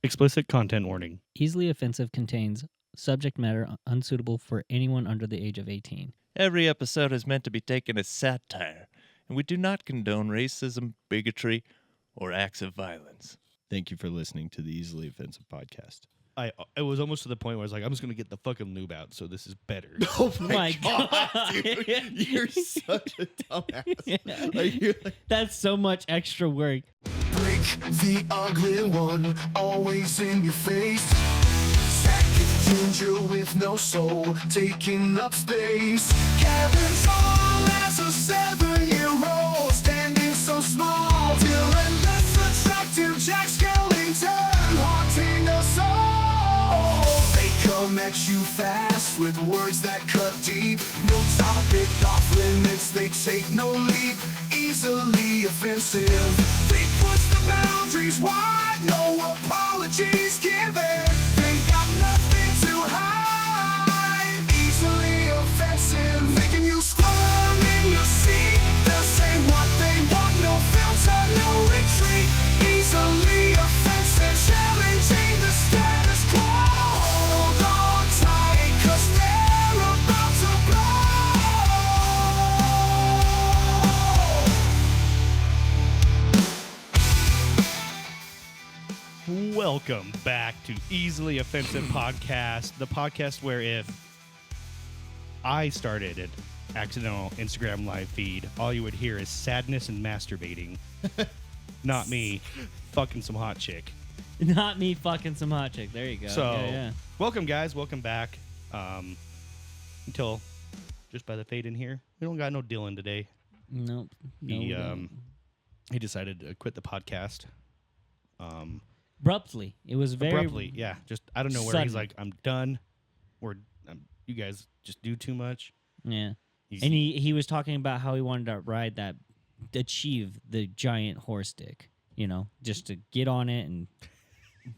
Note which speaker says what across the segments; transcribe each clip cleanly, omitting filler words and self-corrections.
Speaker 1: Explicit content warning.
Speaker 2: Easily offensive contains subject matter unsuitable for anyone under the age of 18.
Speaker 3: Every episode is meant to be taken as satire, and we do not condone racism, bigotry, or acts of violence.
Speaker 4: Thank you for listening to the Easily Offensive podcast.
Speaker 1: It was almost to the point where I was like, I'm just going to get the fucking lube out, so this is better.
Speaker 4: Oh
Speaker 2: my God.
Speaker 4: dude. You're such a dumbass. Like, you're like,
Speaker 2: That's so much extra work.
Speaker 5: Break the ugly one, always in your face. Second ginger with no soul, taking up space. Kevin's tall as a 7-year-old, standing so small. Dylan less attractive, Jack Skellington, haunting us all. They come at you fast with words that cut deep. No topic off limits, they take no leap. Easily offensive, they push the boundaries wide, no apologies given. They got nothing to hide. Easily offensive, making you squirm in your seat. They'll say what they want, no filter, no retreat. Easily offensive, challenging the status quo. Hold on tight, 'cause they're about to blow.
Speaker 1: Welcome back to Easily Offensive Podcast, the podcast where if I started an accidental Instagram live feed, all you would hear is sadness and masturbating. Not me fucking some hot chick.
Speaker 2: Not me fucking some hot chick. There you go.
Speaker 1: So,
Speaker 2: yeah.
Speaker 1: welcome guys, welcome back. Until just by the fade in here, we don't got no Dylan today.
Speaker 2: Nope. No,
Speaker 1: He
Speaker 2: no.
Speaker 1: he decided to quit the podcast.
Speaker 2: Abruptly. It was very
Speaker 1: Abruptly, yeah. Just I don't know where he's
Speaker 2: sudden.
Speaker 1: like, I'm done, or you guys just do too much.
Speaker 2: Yeah.
Speaker 1: He's,
Speaker 2: And he was talking about how he wanted to ride that, achieve the giant horse dick, just to get on it and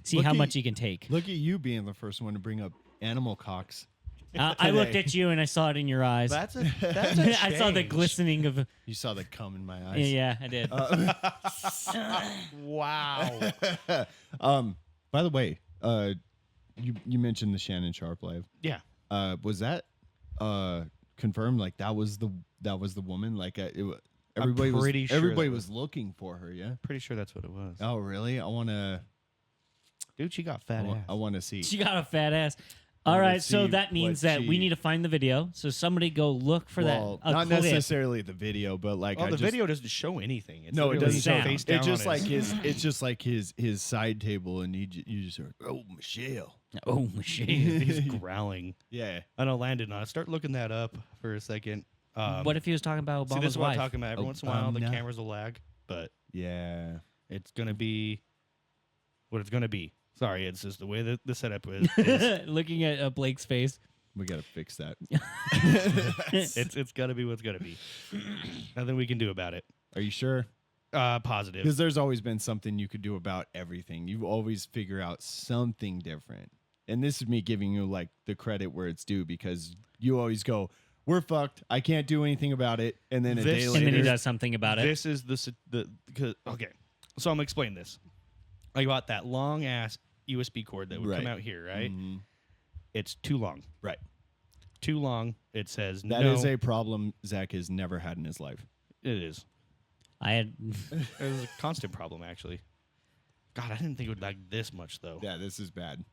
Speaker 2: see
Speaker 4: Look
Speaker 2: how
Speaker 4: at
Speaker 2: much he can take.
Speaker 4: look at you being the first one to bring up animal cocks.
Speaker 2: I looked at you and I saw it in your eyes.
Speaker 1: that's a
Speaker 2: I saw the
Speaker 1: change.
Speaker 2: glistening of.
Speaker 4: You saw the cum in my eyes.
Speaker 2: Yeah, I did.
Speaker 1: Wow.
Speaker 4: By the way, you mentioned the Shannon Sharp live.
Speaker 1: Yeah.
Speaker 4: Was that confirmed? Like that was the woman. Like everybody was
Speaker 1: pretty sure
Speaker 4: everybody
Speaker 1: that
Speaker 4: was looking for her. Yeah.
Speaker 1: Pretty sure that's what it was.
Speaker 4: Oh really? I wanna
Speaker 1: Dude, she got fat ass.
Speaker 4: I wanna see.
Speaker 2: She got a fat ass. All
Speaker 4: Wanna
Speaker 2: right, so
Speaker 4: see
Speaker 2: that means
Speaker 4: what
Speaker 2: that we
Speaker 4: she-
Speaker 2: need to find the video. So somebody go look for
Speaker 4: Well,
Speaker 2: that.
Speaker 4: not
Speaker 2: clip.
Speaker 4: necessarily the video, but like
Speaker 1: Oh,
Speaker 4: I
Speaker 1: the
Speaker 4: just,
Speaker 1: video doesn't show anything. It's
Speaker 4: No, it
Speaker 1: literally
Speaker 4: doesn't
Speaker 2: sound.
Speaker 4: show.
Speaker 1: face down
Speaker 4: It's just
Speaker 1: on
Speaker 4: like it's just like his side table, and you just heard, oh Michelle.
Speaker 2: Oh, shit.
Speaker 1: He's growling.
Speaker 4: Yeah.
Speaker 1: I know Landon. Start looking that up for a second.
Speaker 2: What if he was talking about Obama's
Speaker 1: See, this is what
Speaker 2: wife?
Speaker 1: I'm talking about. Every once in a while, the
Speaker 4: Obama.
Speaker 1: cameras will lag, but
Speaker 4: Yeah.
Speaker 1: it's gonna be what it's gonna be. Sorry, it's just the way that the setup is.
Speaker 2: Looking at Blake's face.
Speaker 4: We gotta fix that.
Speaker 1: It's gotta be what's gotta be. Nothing we can do about it.
Speaker 4: Are you sure?
Speaker 1: Positive.
Speaker 4: Because there's always been something you could do about everything. You always figure out something different. And this is me giving you like the credit where it's due, because you always go, "We're fucked. I can't do anything about it." And then a day
Speaker 1: This-
Speaker 2: And then he
Speaker 4: later,
Speaker 2: does something about it.
Speaker 1: This is okay. So I'm gonna explain this. I got that long ass USB cord that would come
Speaker 4: Right.
Speaker 1: out here, right?
Speaker 4: Mhm.
Speaker 1: It's too long.
Speaker 4: Right.
Speaker 1: Too long. It says
Speaker 4: That
Speaker 1: no.
Speaker 4: is a problem Zach has never had in his life.
Speaker 1: It is.
Speaker 2: I had.
Speaker 1: It was a constant problem, actually. God, I didn't think it would like this much though.
Speaker 4: Yeah, this is bad.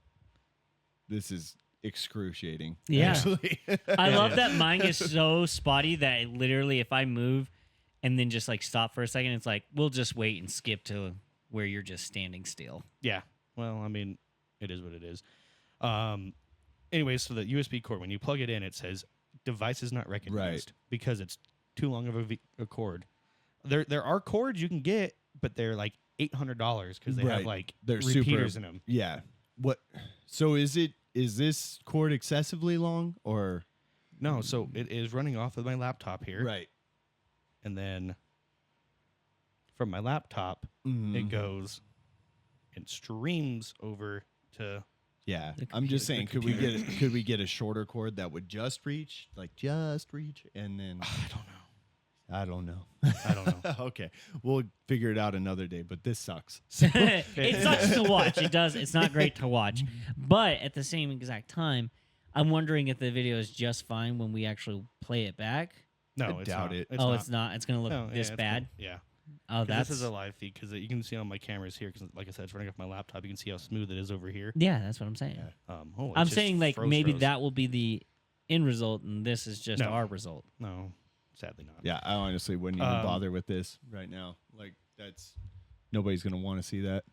Speaker 4: This is excruciating.
Speaker 2: Yeah.
Speaker 4: Actually.
Speaker 2: I love that mine is so spotty that literally, if I move and then just like stop for a second, it's like we'll just wait and skip to where you're just standing still.
Speaker 1: Yeah. Well, I mean, it is what it is. Anyways, so the USB cord, when you plug it in, it says device is not recognized because it's too long of a cord. There are cords you can get, but they're like $800 because they have
Speaker 4: Right.
Speaker 1: like
Speaker 4: They're
Speaker 1: repeaters
Speaker 4: super,
Speaker 1: in them.
Speaker 4: Yeah. What? So is this cord excessively long or?
Speaker 1: No, so it is running off of my laptop here,
Speaker 4: Right.
Speaker 1: and then from my laptop
Speaker 4: Mhm.
Speaker 1: it goes and streams over to.
Speaker 4: Yeah.
Speaker 2: The
Speaker 4: I'm just saying, could we get a shorter cord that would just reach, and then
Speaker 1: I don't know.
Speaker 4: I don't know.
Speaker 1: I don't know.
Speaker 4: Okay, we'll figure it out another day. But this sucks.
Speaker 2: It sucks to watch. It does. It's not great to watch. But at the same exact time, I'm wondering if the video is just fine when we actually play it back.
Speaker 1: No,
Speaker 4: I
Speaker 1: it's
Speaker 4: doubt
Speaker 1: not.
Speaker 4: it.
Speaker 2: It's not. It's gonna look
Speaker 1: No,
Speaker 2: this
Speaker 1: it's
Speaker 2: bad.
Speaker 1: cool. Yeah.
Speaker 2: Oh,
Speaker 1: 'Cause
Speaker 2: that's
Speaker 1: this is a live feed because you can see on my cameras here. Because like I said, it's running off my laptop. You can see how smooth it is over here.
Speaker 2: yeah. That's what I'm saying.
Speaker 1: It's
Speaker 2: I'm
Speaker 1: just
Speaker 2: saying like maybe
Speaker 1: froze.
Speaker 2: that will be the end result, and this is just
Speaker 1: No.
Speaker 2: our result.
Speaker 1: No, sadly not.
Speaker 4: Yeah, I honestly wouldn't even
Speaker 1: Um,
Speaker 4: bother with this right now. Like that's nobody's gonna want to see that.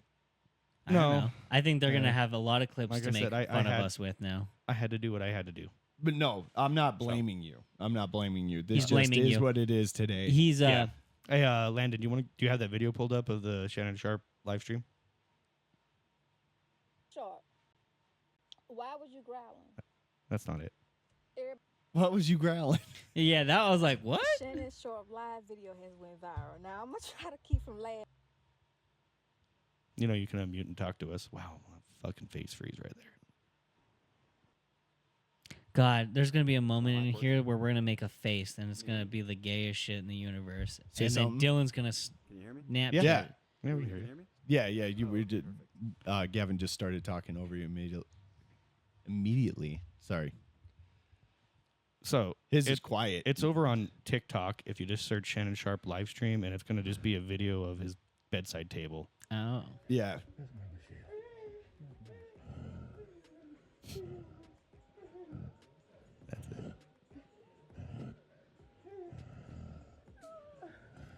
Speaker 2: I don't
Speaker 1: No.
Speaker 2: know. I think they're gonna
Speaker 1: Yeah.
Speaker 2: have a lot of clips
Speaker 1: Like
Speaker 2: to
Speaker 1: I
Speaker 2: make
Speaker 1: said, I
Speaker 2: fun of
Speaker 1: had-
Speaker 2: us with now.
Speaker 1: I had to do what I had to do.
Speaker 4: But no, I'm not blaming you. I'm not blaming you. This
Speaker 2: He's
Speaker 4: just
Speaker 2: blaming
Speaker 4: is
Speaker 2: you.
Speaker 4: what it is today.
Speaker 2: He's
Speaker 1: Yeah. Hey, Landon, do you have that video pulled up of the Shannon Sharp live stream?
Speaker 6: Sharp. Why was you growling?
Speaker 1: That's not it.
Speaker 4: What was you growling?
Speaker 2: yeah. That was like what?
Speaker 6: Shannon Sharp live video has went viral. Now I'm gonna try to keep from laughing.
Speaker 1: You know, you can unmute and talk to us. Wow, fucking face freeze right there.
Speaker 2: God, there's gonna be a moment in here where we're gonna make a face, and it's gonna be the gayest shit in the universe,
Speaker 4: Say
Speaker 2: and then
Speaker 4: something.
Speaker 2: Dylan's gonna
Speaker 7: Can you hear me?
Speaker 2: snap.
Speaker 1: Yeah.
Speaker 4: Yeah,
Speaker 1: Yeah, we
Speaker 7: Can
Speaker 1: hear
Speaker 7: you
Speaker 1: you.
Speaker 7: hear me?
Speaker 4: yeah. You were just, Gavin just started talking over you immediately. Sorry,
Speaker 1: So
Speaker 4: his
Speaker 1: it-
Speaker 4: is quiet.
Speaker 1: it's over on TikTok. If you just search Shannon Sharp live stream, and it's going to just be a video of his bedside table.
Speaker 2: Oh,
Speaker 4: Yeah.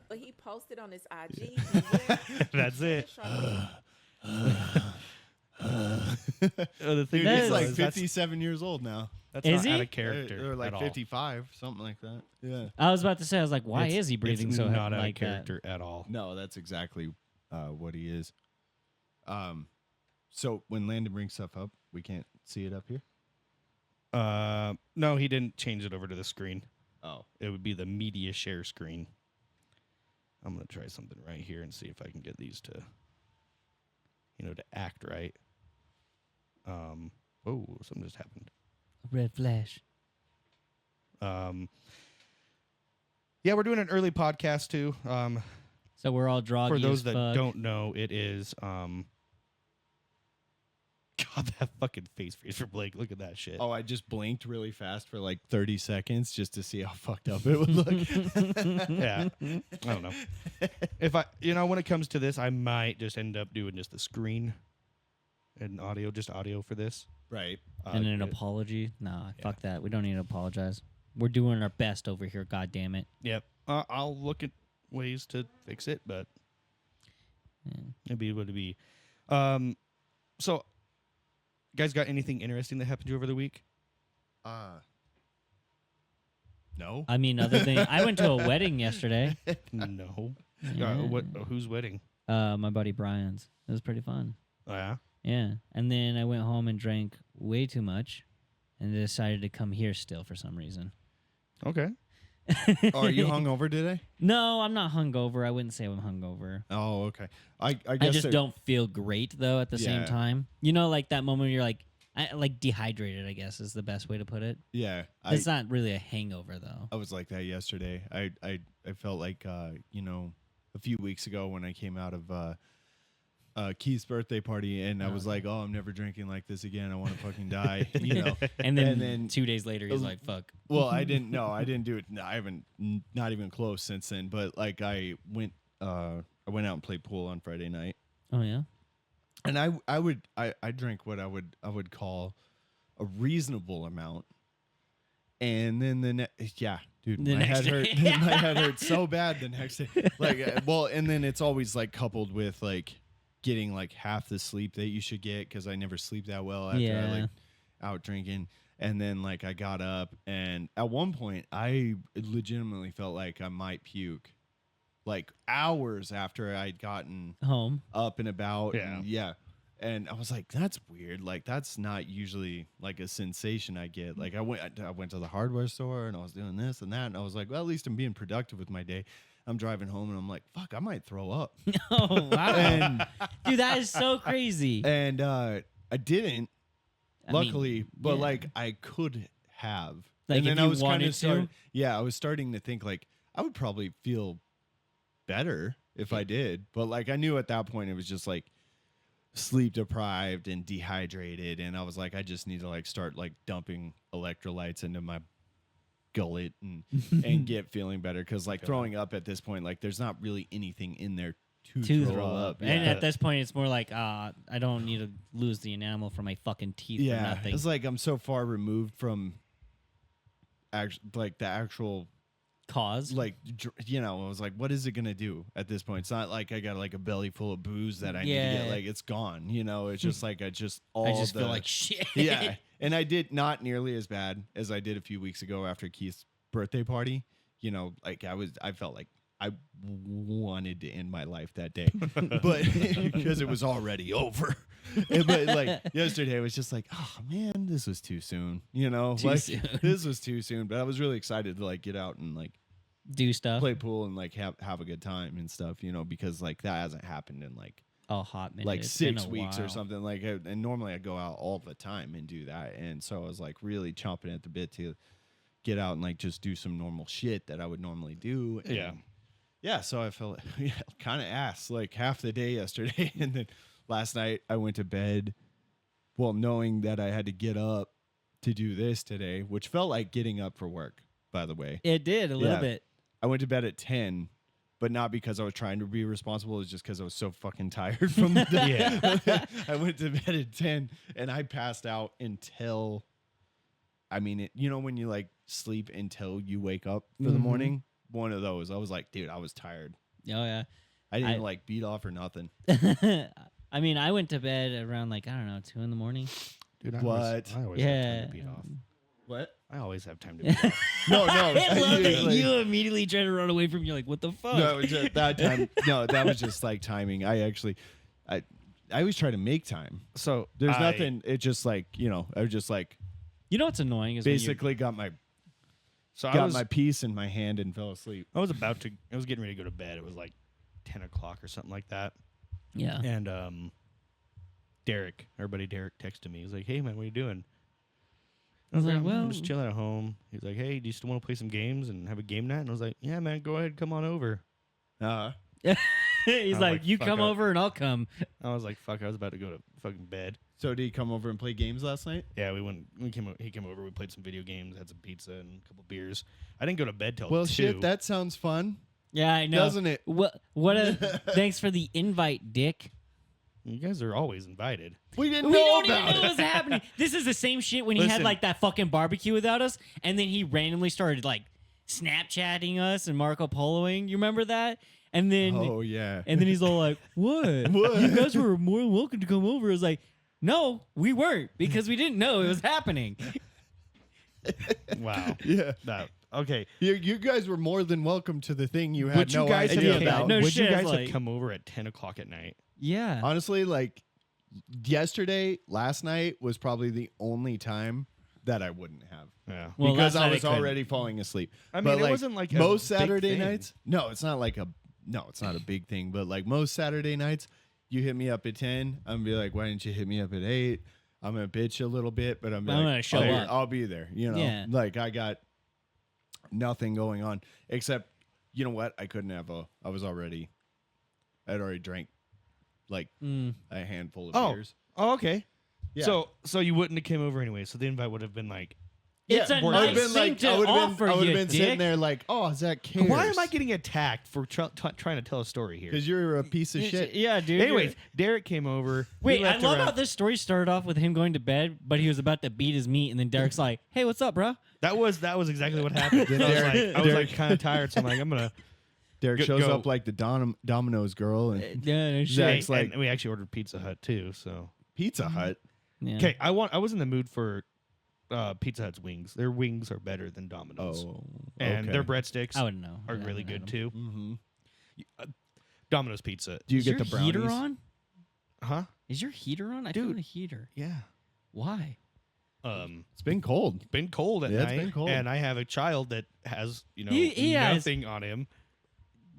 Speaker 8: But he posted on his IG. he went-
Speaker 1: That's it. The thing
Speaker 2: That
Speaker 4: He's
Speaker 2: is-
Speaker 4: like
Speaker 1: is, that's-
Speaker 4: 57 years old now.
Speaker 1: That's
Speaker 2: Is
Speaker 1: not out
Speaker 2: he?
Speaker 1: of character.
Speaker 4: Or like
Speaker 1: at all.
Speaker 4: 55, something like that. Yeah.
Speaker 2: I was about to say, I was like, why
Speaker 1: It's-
Speaker 2: is he breathing
Speaker 1: it's
Speaker 2: so
Speaker 1: not
Speaker 2: heavy
Speaker 1: out
Speaker 2: like
Speaker 1: of character at all.
Speaker 4: No, that's exactly what he is. So when Landon brings stuff up, we can't see it up here.
Speaker 1: No, he didn't change it over to the screen.
Speaker 4: Oh,
Speaker 1: It would be the media share screen. I'm gonna try something right here and see if I can get these to, to act right. Oh, something just happened.
Speaker 2: that? Red flash.
Speaker 1: Yeah, we're doing an early podcast too.
Speaker 2: So we're all droggy
Speaker 1: For
Speaker 2: as
Speaker 1: those that
Speaker 2: fuck.
Speaker 1: don't know, it is God, that fucking face freeze for Blake. Look at that shit.
Speaker 4: I just blinked really fast for like 30 seconds just to see how fucked up it would look.
Speaker 1: Yeah. I don't know. If when it comes to this, I might just end up doing just the screen and audio, just audio for this.
Speaker 4: Right.
Speaker 2: And an apology? Nah, fuck that. We don't need to apologize. We're doing our best over here. God damn it.
Speaker 1: Yep. I'll look at ways to fix it, but it'd be what it be. So, guys, got anything interesting that happened to you over the week?
Speaker 4: No.
Speaker 2: I mean, other than I went to a wedding yesterday.
Speaker 1: No.
Speaker 2: Yeah.
Speaker 1: Whose wedding?
Speaker 2: My buddy Brian's. It was pretty fun.
Speaker 1: Oh, yeah.
Speaker 2: Yeah. And then I went home and drank way too much and decided to come here still for some reason.
Speaker 1: Okay.
Speaker 4: Are you hungover today?
Speaker 2: No, I'm not hungover. I wouldn't say I'm hungover.
Speaker 4: Oh, okay. I guess
Speaker 2: I just
Speaker 4: there-
Speaker 2: don't feel great though at the same
Speaker 4: Yeah.
Speaker 2: time. You know, like that moment where you're like dehydrated, I guess is the best way to put it.
Speaker 4: Yeah.
Speaker 2: It's not really a hangover though.
Speaker 4: I was like that yesterday. I felt like a few weeks ago when I came out of Keith's birthday party and I was like, oh, I'm never drinking like this again. I want to fucking die.
Speaker 2: And then,
Speaker 4: And then-
Speaker 2: 2 days later, he's like, "Fuck."
Speaker 4: Well, I didn't do it. No, I haven't not even close since then. But like I went out and played pool on Friday night.
Speaker 2: Oh yeah.
Speaker 4: And I drank what I would call a reasonable amount. And then dude,
Speaker 2: The
Speaker 4: my
Speaker 2: next
Speaker 4: head hurt.
Speaker 2: day.
Speaker 4: My head hurt so bad the next day. Like, and then it's always like coupled with like getting like half the sleep that you should get because I never sleep that well after I
Speaker 2: Yeah.
Speaker 4: like out drinking. And then like I got up and at one point I legitimately felt like I might puke, like hours after I'd gotten
Speaker 2: Home.
Speaker 4: up and about.
Speaker 1: Yeah.
Speaker 4: Yeah. And I was like, that's weird. Like, that's not usually like a sensation I get. Like, I went to the hardware store and I was doing this and that. And I was like, well, at least I'm being productive with my day. I'm driving home and I'm like, fuck, I might throw up.
Speaker 2: Oh wow,
Speaker 4: and
Speaker 2: dude, that is so crazy.
Speaker 4: and I didn't,
Speaker 2: I mean,
Speaker 4: luckily, but
Speaker 2: yeah.
Speaker 4: like I could have.
Speaker 2: Like,
Speaker 4: and
Speaker 2: if
Speaker 4: then I
Speaker 2: you
Speaker 4: was
Speaker 2: wanted
Speaker 4: kind of
Speaker 2: to?
Speaker 4: yeah, I was starting to think like I would probably feel better if I did. But like I knew at that point it was just like sleep deprived and dehydrated, and I was like, I just need to like start like dumping electrolytes into my gullet and get feeling better, because like throwing up at this point, like there's not really anything in there to throw up.
Speaker 2: And at this point, it's more like, I don't need to lose the enamel from my fucking teeth or
Speaker 4: Yeah,
Speaker 2: nothing.
Speaker 4: it's like I'm so far removed from like the actual
Speaker 2: Cause?
Speaker 4: like I was like, what is it gonna do at this point? It's not like I got like a belly full of booze that I need to get.
Speaker 2: Yeah.
Speaker 4: Like it's gone. It's just like I just
Speaker 2: feel like shit.
Speaker 4: yeah. And I did not nearly as bad as I did a few weeks ago after Keith's birthday party. Like I felt like I wanted to end my life that day, but because it was already over. But like yesterday, it was just like, oh man, this was too soon.
Speaker 2: Too soon.
Speaker 4: This was too soon. But I was really excited to like get out and like
Speaker 2: Do stuff.
Speaker 4: play pool and like have a good time and stuff. Because like that hasn't happened in like
Speaker 2: A hot minute.
Speaker 4: like
Speaker 2: It's been
Speaker 4: 6
Speaker 2: a
Speaker 4: weeks or
Speaker 2: while.
Speaker 4: something. Like and normally I go out all the time and do that, and so I was like really chomping at the bit to get out and like just do some normal shit that I would normally do. And yeah, so I felt kind of ass like half the day yesterday, and then last night I went to bed, well, knowing that I had to get up to do this today, which felt like getting up for work, by the way.
Speaker 2: It did a little
Speaker 4: Yeah.
Speaker 2: bit.
Speaker 4: I went to bed at 10, but not because I was trying to be responsible. It was just because I was so fucking tired from the day. I went to bed at 10, and I passed out until, when you like sleep until you wake up for the morning? One of those. I was like, dude, I was tired.
Speaker 2: Oh, yeah.
Speaker 4: I didn't like beat off or nothing.
Speaker 2: I mean, I went to bed around like, I don't know, 2 a.m.
Speaker 1: Dude,
Speaker 4: What?
Speaker 1: I always have time
Speaker 2: Yeah.
Speaker 1: to beat off.
Speaker 4: What?
Speaker 1: I always have time to beat off.
Speaker 4: No.
Speaker 2: I love that
Speaker 4: like-
Speaker 2: you immediately try to run away from me. You're like, what the fuck?
Speaker 4: No, it was just that time. No, that was just like timing. I always try to make time.
Speaker 1: So
Speaker 4: There's nothing. It just like, I was just like
Speaker 2: You know what's annoying is when
Speaker 4: basically got my piece in my hand and fell asleep.
Speaker 1: I was getting ready to go to bed. It was like 10 o'clock or something like that.
Speaker 2: yeah.
Speaker 1: And Derek, our buddy Derek, texted me. He's like, "Hey man, what are you doing?" I was like, "Well, I'm just chilling at home." He's like, "Hey, do you still want to play some games and have a game night?" And I was like, "Yeah, man, go ahead, come on over."
Speaker 2: He's
Speaker 1: I'm
Speaker 2: like,
Speaker 1: like,
Speaker 2: you
Speaker 1: fuck
Speaker 2: come
Speaker 1: up.
Speaker 2: over and I'll come.
Speaker 1: I was like, "Fuck!" I was about to go to fucking bed.
Speaker 4: So did he come over and play games last night?
Speaker 1: Yeah, we went. He came over. We played some video games, had some pizza and a couple beers. I didn't go to bed till
Speaker 4: Well,
Speaker 1: 2.
Speaker 4: shit, that sounds fun,
Speaker 2: Yeah, I know.
Speaker 4: doesn't it?
Speaker 2: What thanks for the invite, Dick.
Speaker 1: You guys are always invited.
Speaker 4: We didn't
Speaker 2: We
Speaker 4: know
Speaker 2: don't even
Speaker 4: about
Speaker 2: know
Speaker 4: it.
Speaker 2: what's happening. This is the same shit when he had
Speaker 1: Listen.
Speaker 2: like that fucking barbecue without us, and then he randomly started like Snapchatting us and Marco Poloing. You remember that? And then
Speaker 4: Oh yeah.
Speaker 2: and then he's all like, "What? You guys were more than welcome to come over." I was like, "No, we weren't because we didn't know it was happening."
Speaker 1: Wow.
Speaker 4: Yeah.
Speaker 1: No. Okay.
Speaker 4: You guys were more than welcome to the thing you had
Speaker 1: Would
Speaker 4: no
Speaker 1: you guys
Speaker 4: idea
Speaker 1: have,
Speaker 2: okay,
Speaker 4: about.
Speaker 2: no
Speaker 1: would
Speaker 2: shit,
Speaker 1: you
Speaker 2: it's
Speaker 1: guys
Speaker 2: like-
Speaker 1: have come over at 10 o'clock at night?
Speaker 2: Yeah.
Speaker 4: Honestly, like yesterday, last night was probably the only time that I wouldn't have.
Speaker 1: Yeah.
Speaker 2: Well,
Speaker 4: Because
Speaker 2: last
Speaker 4: I
Speaker 2: night
Speaker 4: was
Speaker 2: couldn't.
Speaker 4: already falling asleep.
Speaker 1: I mean,
Speaker 4: But,
Speaker 1: it
Speaker 4: like,
Speaker 1: wasn't like a
Speaker 4: most
Speaker 1: big
Speaker 4: Saturday
Speaker 1: thing.
Speaker 4: nights. No, it's not like it's not a big thing. But like most Saturday nights, you hit me up at 10. I'm gonna be like, why didn't you hit me up at 8? I'm gonna bitch a little bit, but I'm
Speaker 2: gonna show up.
Speaker 4: I'll be there.
Speaker 2: Yeah.
Speaker 4: Like I got nothing going on except, you know what? I couldn't have I'd already drank like a handful of beers.
Speaker 1: Oh, okay.
Speaker 4: Yeah.
Speaker 1: So you wouldn't have came over anyway. So the invite would have been like,
Speaker 2: It's a
Speaker 4: I would've
Speaker 2: nice
Speaker 4: been
Speaker 2: thing
Speaker 4: like,
Speaker 2: to
Speaker 4: I would
Speaker 2: offer
Speaker 4: have
Speaker 2: you,
Speaker 4: been sitting
Speaker 2: dick.
Speaker 4: there like, oh, Zach cares.
Speaker 1: why am I getting attacked for trying to tell a story here?
Speaker 4: Because you're a piece of shit.
Speaker 2: Yeah, dude.
Speaker 1: Anyways, Derek came over.
Speaker 2: Wait,
Speaker 1: we
Speaker 2: I
Speaker 1: left
Speaker 2: love
Speaker 1: around-
Speaker 2: how this story started off with him going to bed, but he was about to beat his meat, and then Derek's like, "Hey, what's up, bro?"
Speaker 1: That was exactly what happened. I was like kind of tired, so I'm like, I'm gonna.
Speaker 4: Derek
Speaker 1: Go-
Speaker 4: shows
Speaker 1: go.
Speaker 4: up like the Domino's girl and
Speaker 2: Yeah, no shit.
Speaker 4: Zach's like
Speaker 1: and we actually ordered Pizza Hut too. So
Speaker 4: Pizza Hut.
Speaker 2: Yeah.
Speaker 1: okay, I was in the mood for Pizza Hut's wings. Their wings are better than Domino's,
Speaker 4: Oh,
Speaker 1: and
Speaker 4: okay.
Speaker 1: their breadsticks
Speaker 2: I wouldn't know.
Speaker 1: are
Speaker 2: I
Speaker 1: really
Speaker 2: haven't had
Speaker 1: good
Speaker 2: them.
Speaker 1: too.
Speaker 4: Mm-hmm.
Speaker 1: Domino's pizza,
Speaker 4: Do you
Speaker 2: Is
Speaker 4: get
Speaker 2: your
Speaker 4: the brownies?
Speaker 2: heater on?
Speaker 1: huh?
Speaker 2: Is your heater on? I
Speaker 1: Dude.
Speaker 2: found a heater.
Speaker 1: Yeah.
Speaker 2: Why?
Speaker 4: It's been cold.
Speaker 1: Been cold at
Speaker 4: Yeah, it's
Speaker 1: night,
Speaker 4: been cold.
Speaker 1: and I have a child that has
Speaker 2: He has-
Speaker 1: nothing on him.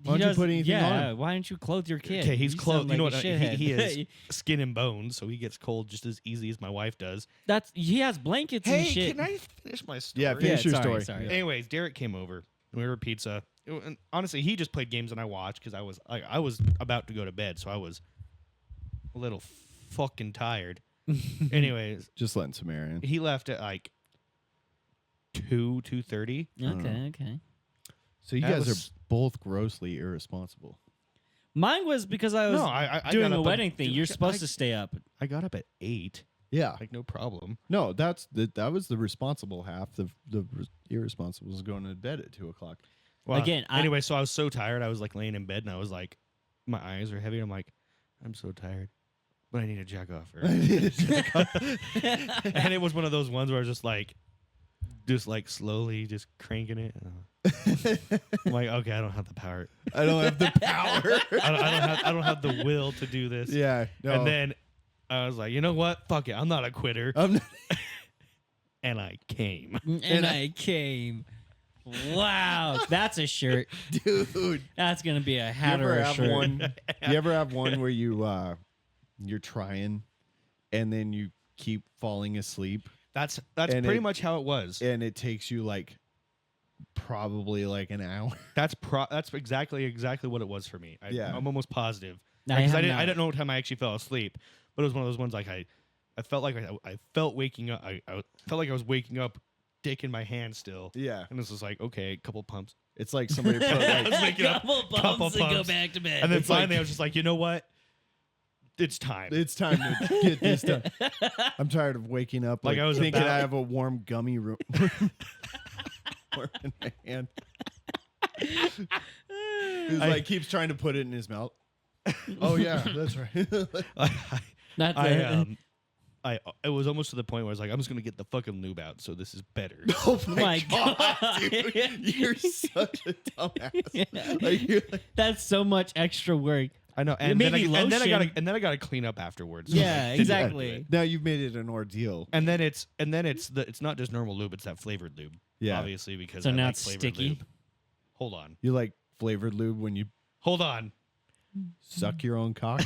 Speaker 4: Why don't you put anything
Speaker 2: yeah,
Speaker 4: on him?
Speaker 2: Why don't you clothe your kid?
Speaker 1: Okay, he's
Speaker 2: You
Speaker 1: close.
Speaker 2: sound
Speaker 1: You know
Speaker 2: like
Speaker 1: what?
Speaker 2: a shithead.
Speaker 1: He is skin and bones, so he gets cold just as easy as my wife does.
Speaker 2: He has blankets
Speaker 1: Hey,
Speaker 2: and shit.
Speaker 1: can I finish my story?
Speaker 4: Yeah, finish your
Speaker 2: sorry,
Speaker 4: story.
Speaker 2: sorry.
Speaker 1: Anyways, Derek came over. We ordered pizza, and honestly, he just played games and I watched because I was about to go to bed, so I was a little fucking tired. Anyways,
Speaker 4: Just letting Sumerian.
Speaker 1: he left at like 2:30.
Speaker 2: Okay.
Speaker 4: So you
Speaker 1: That
Speaker 4: guys
Speaker 1: was-
Speaker 4: are both grossly irresponsible.
Speaker 2: Mine was because I was
Speaker 1: I
Speaker 2: doing
Speaker 1: got
Speaker 2: a
Speaker 1: up
Speaker 2: wedding
Speaker 1: at-
Speaker 2: thing. You're supposed to stay up.
Speaker 1: I got up at 8.
Speaker 4: Yeah.
Speaker 1: Like no problem.
Speaker 4: No, that was the responsible half. The irresponsible was going to bed at 2:00.
Speaker 1: Well,
Speaker 2: Again,
Speaker 1: anyway, so I was so tired. I was like laying in bed and I was like, my eyes are heavy. I'm like, I'm so tired, but I need to jack off first. And it was one of those ones where I was just like slowly just cranking it. I'm like, okay, I don't have the power.
Speaker 4: I don't have the power.
Speaker 1: I don't have the will to do this.
Speaker 4: Yeah. No.
Speaker 1: And then I was like, you know what? Fuck it. I'm not a quitter.
Speaker 4: I'm not-
Speaker 1: And I came.
Speaker 2: And I came. Wow, that's a shirt.
Speaker 4: dude.
Speaker 2: That's gonna be a
Speaker 4: You
Speaker 2: hat or
Speaker 4: ever
Speaker 2: a
Speaker 4: have
Speaker 2: shirt.
Speaker 4: one? You ever have one where you're trying, and then you keep falling asleep,
Speaker 1: That's
Speaker 4: And
Speaker 1: pretty
Speaker 4: it-
Speaker 1: much how it was.
Speaker 4: and it takes you like probably like an hour.
Speaker 1: That's exactly what it was for me.
Speaker 4: Yeah.
Speaker 1: I'm almost positive.
Speaker 2: I
Speaker 1: Because
Speaker 2: have
Speaker 1: I
Speaker 2: not.
Speaker 1: didn't know what time I actually fell asleep, but it was one of those ones like I felt like I felt waking up. I felt like I was waking up, dick in my hand still.
Speaker 4: Yeah.
Speaker 1: And this was like, okay, a couple pumps.
Speaker 4: It's like somebody put
Speaker 1: I
Speaker 4: like
Speaker 1: was waking up,
Speaker 2: Couple
Speaker 1: couple
Speaker 2: and go
Speaker 1: pumps.
Speaker 2: back to bed.
Speaker 1: And then
Speaker 4: It's like-
Speaker 1: finally I was just like, you know what? It's time.
Speaker 4: it's time to get this done. I'm tired of waking up
Speaker 1: Like
Speaker 4: like,
Speaker 1: I was
Speaker 4: thinking
Speaker 1: about-
Speaker 4: I have a warm gummy worm in my hand. He's
Speaker 1: I-
Speaker 4: like keeps trying to put it in his mouth. Oh yeah, that's right.
Speaker 2: That's
Speaker 1: it was almost to the point where I was like, I'm just gonna get the fucking lube out, so this is better.
Speaker 4: Oh
Speaker 2: my God.
Speaker 4: dude, you're such a dumbass.
Speaker 2: Yeah.
Speaker 4: Like, you're like,
Speaker 2: That's so much extra work.
Speaker 1: I know, and then I,
Speaker 2: Maybe
Speaker 1: and then I
Speaker 2: lotion.
Speaker 1: gotta clean up afterwards.
Speaker 2: Yeah,
Speaker 1: Didn't have to do
Speaker 2: exactly.
Speaker 1: it.
Speaker 4: now you've made it an ordeal.
Speaker 1: And then it's not just normal lube; it's that flavored lube.
Speaker 4: Yeah.
Speaker 1: Obviously, because
Speaker 2: So
Speaker 1: I
Speaker 2: now
Speaker 1: like
Speaker 2: it's
Speaker 1: flavored
Speaker 2: sticky?
Speaker 1: lube. Hold on,
Speaker 4: You like flavored lube when you
Speaker 1: hold on,
Speaker 4: suck your own cock,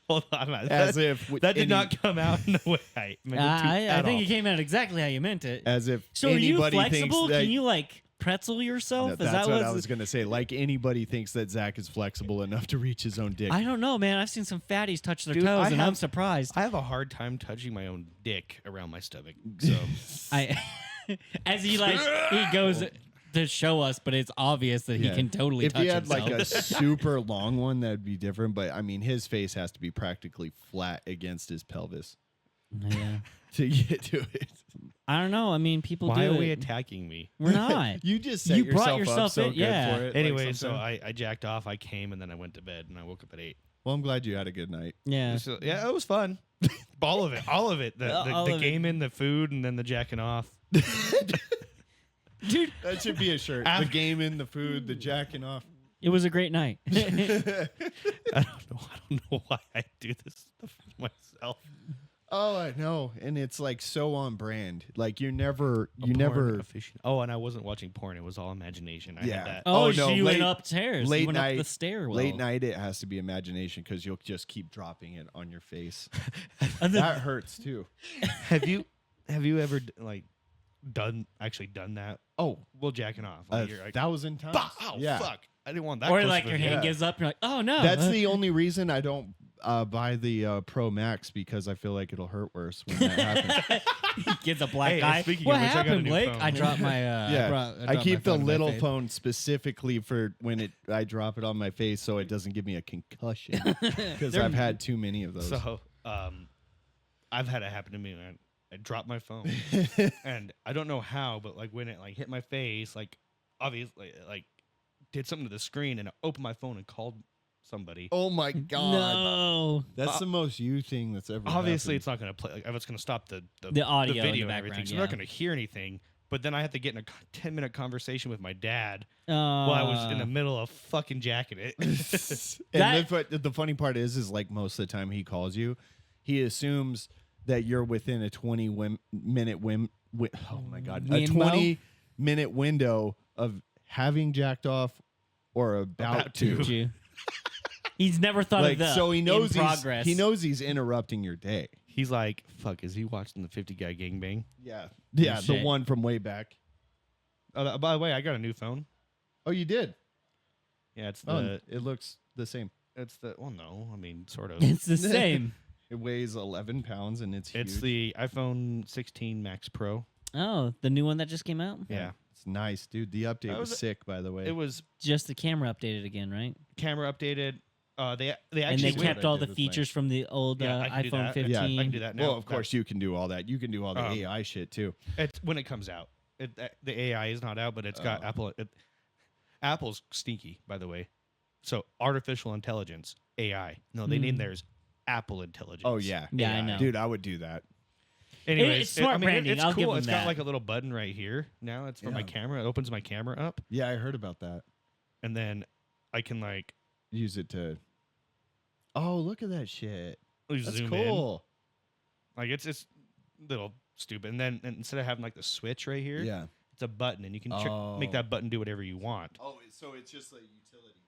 Speaker 1: hold on.
Speaker 4: as if
Speaker 1: that did
Speaker 4: any-
Speaker 1: not come out in the way I meant it to
Speaker 2: I
Speaker 1: at
Speaker 2: think
Speaker 1: all.
Speaker 2: it came out exactly how you meant it.
Speaker 4: as if
Speaker 2: So are you
Speaker 4: anybody thinks
Speaker 2: flexible?
Speaker 4: that.
Speaker 2: Can you like pretzel yourself?
Speaker 4: No,
Speaker 2: Is
Speaker 4: that's
Speaker 2: that
Speaker 4: what
Speaker 2: what's-
Speaker 4: I was gonna say. Like anybody thinks that Zach is flexible enough to reach his own dick.
Speaker 2: I don't know, man. I've seen some fatties touch their
Speaker 1: Dude,
Speaker 2: toes,
Speaker 1: I
Speaker 2: and I'm
Speaker 1: have-
Speaker 2: surprised.
Speaker 1: I have a hard time touching my own dick around my stomach. So
Speaker 2: I as he goes to show us, but it's obvious that he
Speaker 4: Yeah.
Speaker 2: can totally
Speaker 4: If
Speaker 2: touch
Speaker 4: he had
Speaker 2: himself.
Speaker 4: like a super long one, that'd be different. But I mean, his face has to be practically flat against his pelvis
Speaker 2: yeah.
Speaker 4: to get to it.
Speaker 2: I don't know. I mean, people
Speaker 1: why
Speaker 2: do
Speaker 1: are we
Speaker 2: it.
Speaker 1: attacking me?
Speaker 2: We're not.
Speaker 4: You just set
Speaker 2: You brought
Speaker 4: yourself,
Speaker 2: yourself
Speaker 4: up so
Speaker 2: in-
Speaker 4: good
Speaker 2: yeah.
Speaker 4: for it.
Speaker 1: Anyway,
Speaker 4: like
Speaker 1: so
Speaker 4: sometimes.
Speaker 1: I jacked off, I came, and then I went to bed, and I woke up at 8.
Speaker 4: Well, I'm glad you had a good night.
Speaker 2: Yeah.
Speaker 1: So, yeah, it was fun. All of it.
Speaker 2: All
Speaker 1: The
Speaker 2: of it.
Speaker 1: gaming, the food, and then the jacking off.
Speaker 2: Dude,
Speaker 4: That should be a shirt. The gaming, the food, the jacking off.
Speaker 2: it was a great night.
Speaker 1: I don't know why I do this stuff myself.
Speaker 4: Oh, I know, and it's like so on brand. Like you never.
Speaker 1: Oh, and I wasn't watching porn. It was all imagination. I
Speaker 4: Yeah.
Speaker 1: had that.
Speaker 2: Oh,
Speaker 4: Oh,
Speaker 2: so
Speaker 4: no,
Speaker 2: you
Speaker 4: late-
Speaker 2: went upstairs.
Speaker 4: late
Speaker 2: you went
Speaker 4: night-
Speaker 2: up the stairwell.
Speaker 4: Late night, it has to be imagination because you'll just keep dropping it on your face.
Speaker 2: And then-
Speaker 4: That hurts too.
Speaker 1: Have you ever like done that?
Speaker 4: Oh,
Speaker 1: Well, jacking off.
Speaker 4: a
Speaker 1: Like, you're like,
Speaker 4: 1,000 times.
Speaker 1: "Bah, oh,
Speaker 4: yeah.
Speaker 1: fuck. I didn't want that.
Speaker 2: or
Speaker 1: close
Speaker 2: like
Speaker 1: to
Speaker 2: your
Speaker 1: the-
Speaker 2: hand
Speaker 4: Yeah.
Speaker 2: gives up, and you're like, oh no.
Speaker 4: That's the only reason I don't buy the Pro Max because I feel like it'll hurt worse when that happens.
Speaker 2: He gets a black
Speaker 1: Hey,
Speaker 2: eye.
Speaker 1: speaking
Speaker 2: What
Speaker 1: of which, I got a
Speaker 2: happened,
Speaker 1: new
Speaker 2: Blake?
Speaker 1: phone.
Speaker 2: I dropped my.
Speaker 4: Yeah,
Speaker 2: I
Speaker 4: I
Speaker 2: dropped
Speaker 4: keep
Speaker 2: my
Speaker 4: the
Speaker 2: phone in my
Speaker 4: little
Speaker 2: face.
Speaker 4: phone specifically for when I drop it on my face so it doesn't give me a concussion because I've had too many of those.
Speaker 1: So, I've had it happen to me. Man. I dropped my phone, and I don't know how, but like when it like hit my face, like obviously like did something to the screen, and I opened my phone and called somebody.
Speaker 4: Oh my god,
Speaker 2: No.
Speaker 4: that's the most you thing that's ever.
Speaker 1: Obviously,
Speaker 4: happened.
Speaker 1: it's not going to play. Like, it's going to stop the
Speaker 2: audio in the
Speaker 1: video, and everything.
Speaker 2: background,
Speaker 1: So they're not
Speaker 2: yeah.
Speaker 1: going to hear anything. But then I had to get in a 10-minute conversation with my dad
Speaker 2: Uh,
Speaker 1: while I was in the middle of fucking jacking it.
Speaker 4: And
Speaker 2: That-
Speaker 4: the funny part is like most of the time he calls you, he assumes that you're within a 20-minute oh my god, a
Speaker 2: Window?
Speaker 4: 20-minute window of having jacked off or about to.
Speaker 2: Did you? He's never thought
Speaker 4: Like
Speaker 2: of the
Speaker 4: so he knows
Speaker 2: in progress.
Speaker 4: he knows he's interrupting your day.
Speaker 1: He's like, "Fuck, is he watching the 50 guy gangbang?"
Speaker 4: Yeah, the
Speaker 2: shit.
Speaker 4: one from way back.
Speaker 1: By the way, I got a new phone.
Speaker 4: Oh, you did.
Speaker 1: Yeah, it's
Speaker 4: Oh,
Speaker 1: the
Speaker 4: it looks the same.
Speaker 1: well, no, I mean sort of.
Speaker 2: It's the same.
Speaker 4: It weighs 11 pounds and it's huge.
Speaker 1: It's the iPhone 16 Max Pro.
Speaker 2: Oh, the new one that just came out?
Speaker 1: Yeah,
Speaker 4: It's nice, dude. The update
Speaker 1: That
Speaker 4: was
Speaker 1: was-
Speaker 4: sick, by the way.
Speaker 1: it was
Speaker 2: Just the camera updated again, right?
Speaker 1: camera updated. They
Speaker 2: And
Speaker 1: actually
Speaker 2: they
Speaker 4: what
Speaker 2: kept
Speaker 4: I
Speaker 2: all
Speaker 4: did
Speaker 2: the
Speaker 4: with mine.
Speaker 2: features from the old
Speaker 1: Yeah, I can do
Speaker 2: iPhone
Speaker 1: that.
Speaker 2: 15.
Speaker 4: Yeah, I
Speaker 1: I can do that now.
Speaker 4: Well, of course you can do all that. You can do all the
Speaker 1: Um,
Speaker 4: AI shit too.
Speaker 1: It's when it comes out. The AI is not out, but it's got
Speaker 4: Oh.
Speaker 1: Apple. Apple's sneaky, by the way. So artificial intelligence, AI. No, they named theirs Apple Intelligence.
Speaker 4: Oh yeah,
Speaker 2: Yeah, I
Speaker 1: AI.
Speaker 2: know.
Speaker 4: dude, I would do that.
Speaker 1: Anyways,
Speaker 2: It's smart branding,
Speaker 1: It's
Speaker 2: I'll
Speaker 1: cool.
Speaker 2: give them
Speaker 1: It's got
Speaker 2: that.
Speaker 1: like a little button right here. Now it's for my
Speaker 4: Yeah.
Speaker 1: camera. It opens my camera up,
Speaker 4: Yeah, I heard about that.
Speaker 1: and then I can like
Speaker 4: Use it to. Oh, look at that shit. That's
Speaker 1: zoom in.
Speaker 4: cool.
Speaker 1: Like it's a little stupid. And then instead of having like the switch right here,
Speaker 4: Yeah.
Speaker 1: it's a button, and you can
Speaker 4: Oh.
Speaker 1: make that button do whatever you want.
Speaker 4: Oh, so it's just like utility.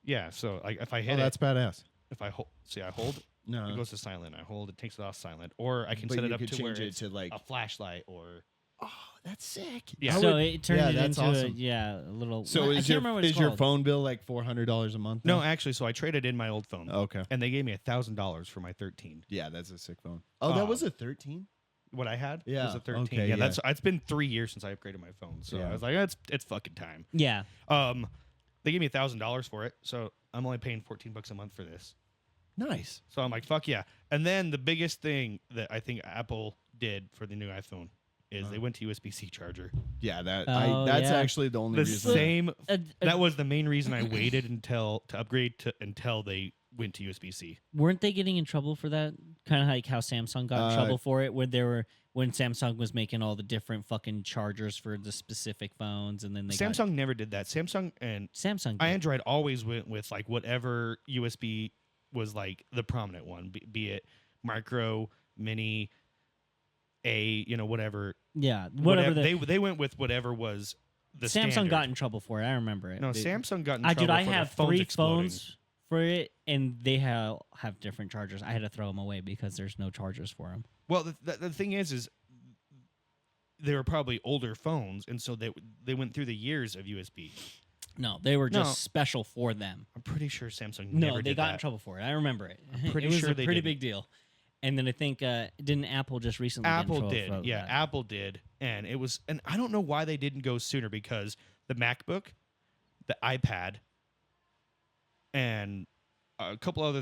Speaker 1: Yeah. So like if I
Speaker 4: Oh,
Speaker 1: hit
Speaker 4: that's
Speaker 1: it,
Speaker 4: badass.
Speaker 1: if I hold, see, I hold,
Speaker 4: No,
Speaker 1: it goes to silent. I hold, it takes it off silent, or I can
Speaker 4: but
Speaker 1: set it
Speaker 4: you
Speaker 1: up
Speaker 4: could
Speaker 1: to where
Speaker 4: change it
Speaker 1: it's
Speaker 4: to like.
Speaker 1: a flashlight or
Speaker 4: Oh, that's sick.
Speaker 1: Yeah.
Speaker 4: I
Speaker 2: So
Speaker 4: would-
Speaker 2: it turned
Speaker 4: yeah,
Speaker 2: it
Speaker 4: that's
Speaker 2: into
Speaker 4: awesome.
Speaker 2: a little.
Speaker 4: So
Speaker 2: I
Speaker 4: is
Speaker 2: can't
Speaker 4: your
Speaker 2: remember what it's
Speaker 4: is your
Speaker 2: called.
Speaker 4: phone bill like $400 a month?
Speaker 1: no.
Speaker 4: now?
Speaker 1: Actually, so I traded in my old phone,
Speaker 4: Okay.
Speaker 1: and they gave me $1,000 for my 13.
Speaker 4: Yeah, that's a sick phone. Oh, that was a 13.
Speaker 1: What I had
Speaker 4: Yeah,
Speaker 1: was a 13.
Speaker 4: okay,
Speaker 1: yeah,
Speaker 4: yeah.
Speaker 1: that's it's been 3 years since I upgraded my phone, so
Speaker 4: Yeah.
Speaker 1: I was like, it's fucking time.
Speaker 2: Yeah.
Speaker 1: They gave me $1,000 for it, so I'm only paying $14 a month for this.
Speaker 4: Nice.
Speaker 1: So I'm like, fuck yeah. And then the biggest thing that I think Apple did for the new iPhone is they went to USB-C charger.
Speaker 4: Yeah,
Speaker 2: Oh,
Speaker 4: that's
Speaker 2: yeah.
Speaker 4: actually the only
Speaker 1: The
Speaker 4: reason.
Speaker 1: same.
Speaker 2: A-
Speaker 1: That was the main reason I waited to upgrade until they went to USB-C.
Speaker 2: Weren't they getting in trouble for that? Kind of like how Samsung got in trouble for it, when Samsung was making all the different fucking chargers for the specific phones, and then they
Speaker 1: Samsung never did that. Samsung
Speaker 2: Samsung. Did.
Speaker 1: Android always went with like whatever USB was like the prominent one, be it micro, mini, whatever.
Speaker 2: Yeah, whatever.
Speaker 1: They went with whatever was the
Speaker 2: Samsung
Speaker 1: standard.
Speaker 2: got in trouble for it. I remember it.
Speaker 1: No,
Speaker 2: They-
Speaker 1: Samsung got in
Speaker 2: I
Speaker 1: trouble
Speaker 2: dude, I
Speaker 1: for
Speaker 2: have
Speaker 1: the phones
Speaker 2: 3
Speaker 1: exploding.
Speaker 2: phones for it, and they have different chargers. I had to throw them away because there's no chargers for them.
Speaker 1: Well, the thing is they were probably older phones, and so they went through the years of USB.
Speaker 2: No, they were just
Speaker 1: No.
Speaker 2: special for them.
Speaker 1: I'm pretty sure Samsung
Speaker 2: No,
Speaker 1: never
Speaker 2: they
Speaker 1: did
Speaker 2: got
Speaker 1: that.
Speaker 2: in trouble for it. I remember it.
Speaker 1: pretty
Speaker 2: it was
Speaker 1: sure
Speaker 2: a
Speaker 1: they
Speaker 2: pretty
Speaker 1: didn't.
Speaker 2: big deal. And then I think didn't Apple just recently get in
Speaker 1: Apple
Speaker 2: trouble
Speaker 1: did,
Speaker 2: for
Speaker 1: yeah,
Speaker 2: that?
Speaker 1: Apple did, and I don't know why they didn't go sooner, because the MacBook, the iPad, and a couple other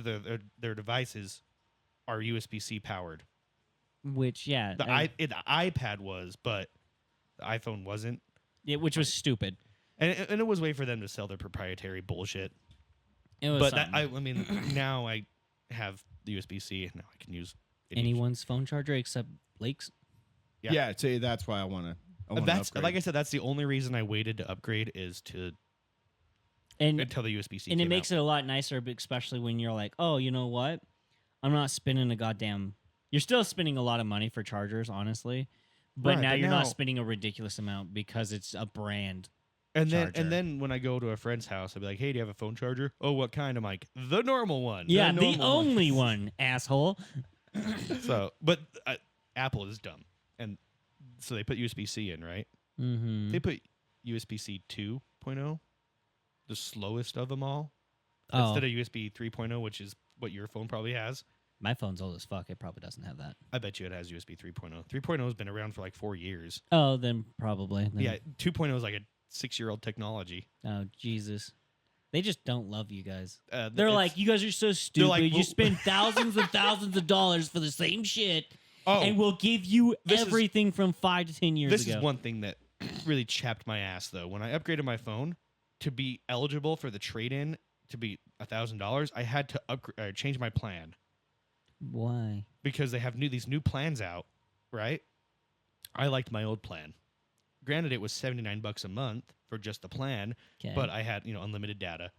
Speaker 1: their devices are USB-C powered.
Speaker 2: Which yeah,
Speaker 1: The iPad was, but the iPhone wasn't,
Speaker 2: which was stupid.
Speaker 1: and it was a way for them to sell their proprietary bullshit.
Speaker 2: It was
Speaker 1: But
Speaker 2: something.
Speaker 1: I mean, now I have the USB-C, and now I can use any
Speaker 2: Anyone's phone charger except Blake's.
Speaker 1: Yeah.
Speaker 4: Yeah, see, that's why I want to.
Speaker 1: That's like I said. That's the only reason I waited to upgrade is
Speaker 2: And
Speaker 1: until the USB-C.
Speaker 2: and it makes it a lot nicer, but especially when you're like, oh, you know what? I'm not spending a goddamn. You're still spending a lot of money for chargers, honestly, but
Speaker 1: Right,
Speaker 2: now
Speaker 1: but
Speaker 2: you're
Speaker 1: now-
Speaker 2: not spending a ridiculous amount because it's a brand.
Speaker 1: And
Speaker 2: charger.
Speaker 1: then when I go to a friend's house, I'll be like, "Hey, do you have a phone charger?" "Oh, what kind?" I'm like, "The normal one."
Speaker 2: Yeah, the
Speaker 1: normal one."
Speaker 2: only one, asshole.
Speaker 1: So, but Apple is dumb, and so they put USB-C in, right?
Speaker 2: Mm-hmm.
Speaker 1: They put USB-C 2.0, the slowest of them all,
Speaker 2: Oh,
Speaker 1: instead of USB 3.0, which is what your phone probably has.
Speaker 2: my phone's old as fuck. It probably doesn't have that.
Speaker 1: I bet you it has USB 3.0. 3.0 has been around for like 4 years.
Speaker 2: Oh, then probably. Then-
Speaker 1: Yeah, 2.0 is like a 6-year-old technology.
Speaker 2: Oh, Jesus. They just don't love you guys.
Speaker 1: They're
Speaker 2: They're like, you guys are so stupid.
Speaker 1: like,
Speaker 2: you
Speaker 1: "Well-"
Speaker 2: spend thousands and thousands of dollars for the same shit,
Speaker 1: "Oh,
Speaker 2: and we'll give you
Speaker 1: this is-
Speaker 2: everything from 5 to 10 years
Speaker 1: This
Speaker 2: ago.
Speaker 1: is one thing that really chapped my ass, though. When I upgraded my phone to be eligible for the trade-in to be $1,000, I had to change my plan
Speaker 2: Why?
Speaker 1: because they have these new plans out, right? I liked my old plan. Granted, it was $79 a month for just the plan,
Speaker 2: Okay.
Speaker 1: but I had unlimited data,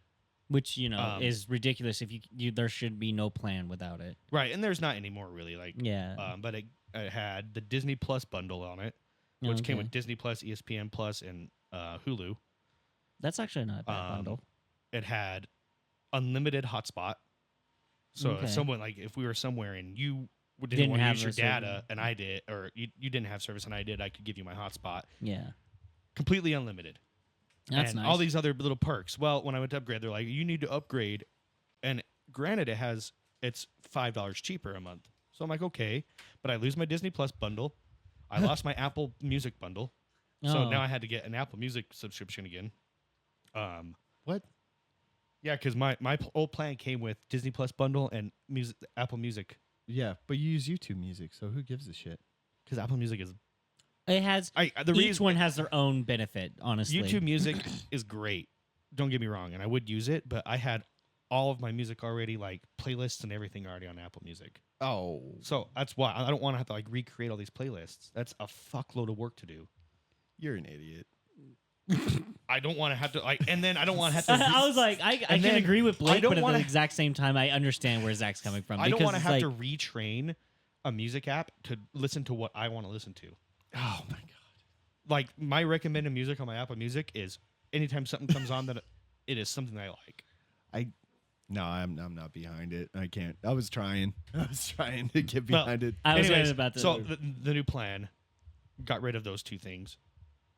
Speaker 2: Which, is ridiculous. If you there should be no plan without it.
Speaker 1: right? And there's not anymore really. Like,
Speaker 2: Yeah.
Speaker 1: but it had the Disney Plus bundle on it, which came
Speaker 2: Okay.
Speaker 1: with Disney Plus, ESPN Plus, and Hulu.
Speaker 2: That's actually not a bad bundle.
Speaker 1: It had unlimited hotspot. So
Speaker 2: Okay.
Speaker 1: if someone like if we were somewhere and you didn't,
Speaker 2: Didn't
Speaker 1: want to
Speaker 2: have
Speaker 1: use your
Speaker 2: a certain-
Speaker 1: data and I did, or you didn't have service and I did, I could give you my hotspot
Speaker 2: Yeah.
Speaker 1: completely unlimited.
Speaker 2: That's
Speaker 1: and
Speaker 2: nice.
Speaker 1: all these other little perks. Well, when I went to upgrade, they're like, you need to upgrade. And granted, it's $5 cheaper a month. So I'm like, okay. But I lose my Disney Plus bundle. I lost my Apple Music bundle. So
Speaker 2: Oh.
Speaker 1: now I had to get an Apple Music subscription again.
Speaker 4: What?
Speaker 1: Yeah, because my old plan came with Disney Plus bundle and Apple Music.
Speaker 4: Yeah, but you use YouTube Music, so who gives a shit?
Speaker 1: Because Apple Music is
Speaker 2: It has
Speaker 1: the
Speaker 2: each
Speaker 1: reason
Speaker 2: one has their own benefit. Honestly,
Speaker 1: YouTube Music is great. Don't get me wrong, and I would use it, but I had all of my music already, like playlists and everything already on Apple Music.
Speaker 4: Oh,
Speaker 1: So that's why I don't want to have to like recreate all these playlists. That's a fuckload of work to do.
Speaker 4: you're an idiot.
Speaker 1: I don't want to have to like, and then I don't want to have to.
Speaker 2: I was like, I can
Speaker 1: then
Speaker 2: agree with
Speaker 1: I
Speaker 2: Blake,
Speaker 1: don't
Speaker 2: but at
Speaker 1: wanna-
Speaker 2: the exact same time, I understand where Zach's coming from.
Speaker 1: I don't
Speaker 2: because
Speaker 1: want to
Speaker 2: it's
Speaker 1: have
Speaker 2: like,
Speaker 1: to retrain a music app to listen to what I want to listen to.
Speaker 4: Oh my god.
Speaker 1: Like my recommended music on my Apple Music is anytime something comes on that it is something I like.
Speaker 4: No, I'm not behind it. I can't. I was trying. I was trying to get
Speaker 1: Well,
Speaker 4: behind it.
Speaker 2: I was
Speaker 1: Anyways,
Speaker 2: about to.
Speaker 1: so the new plan got rid of those two things,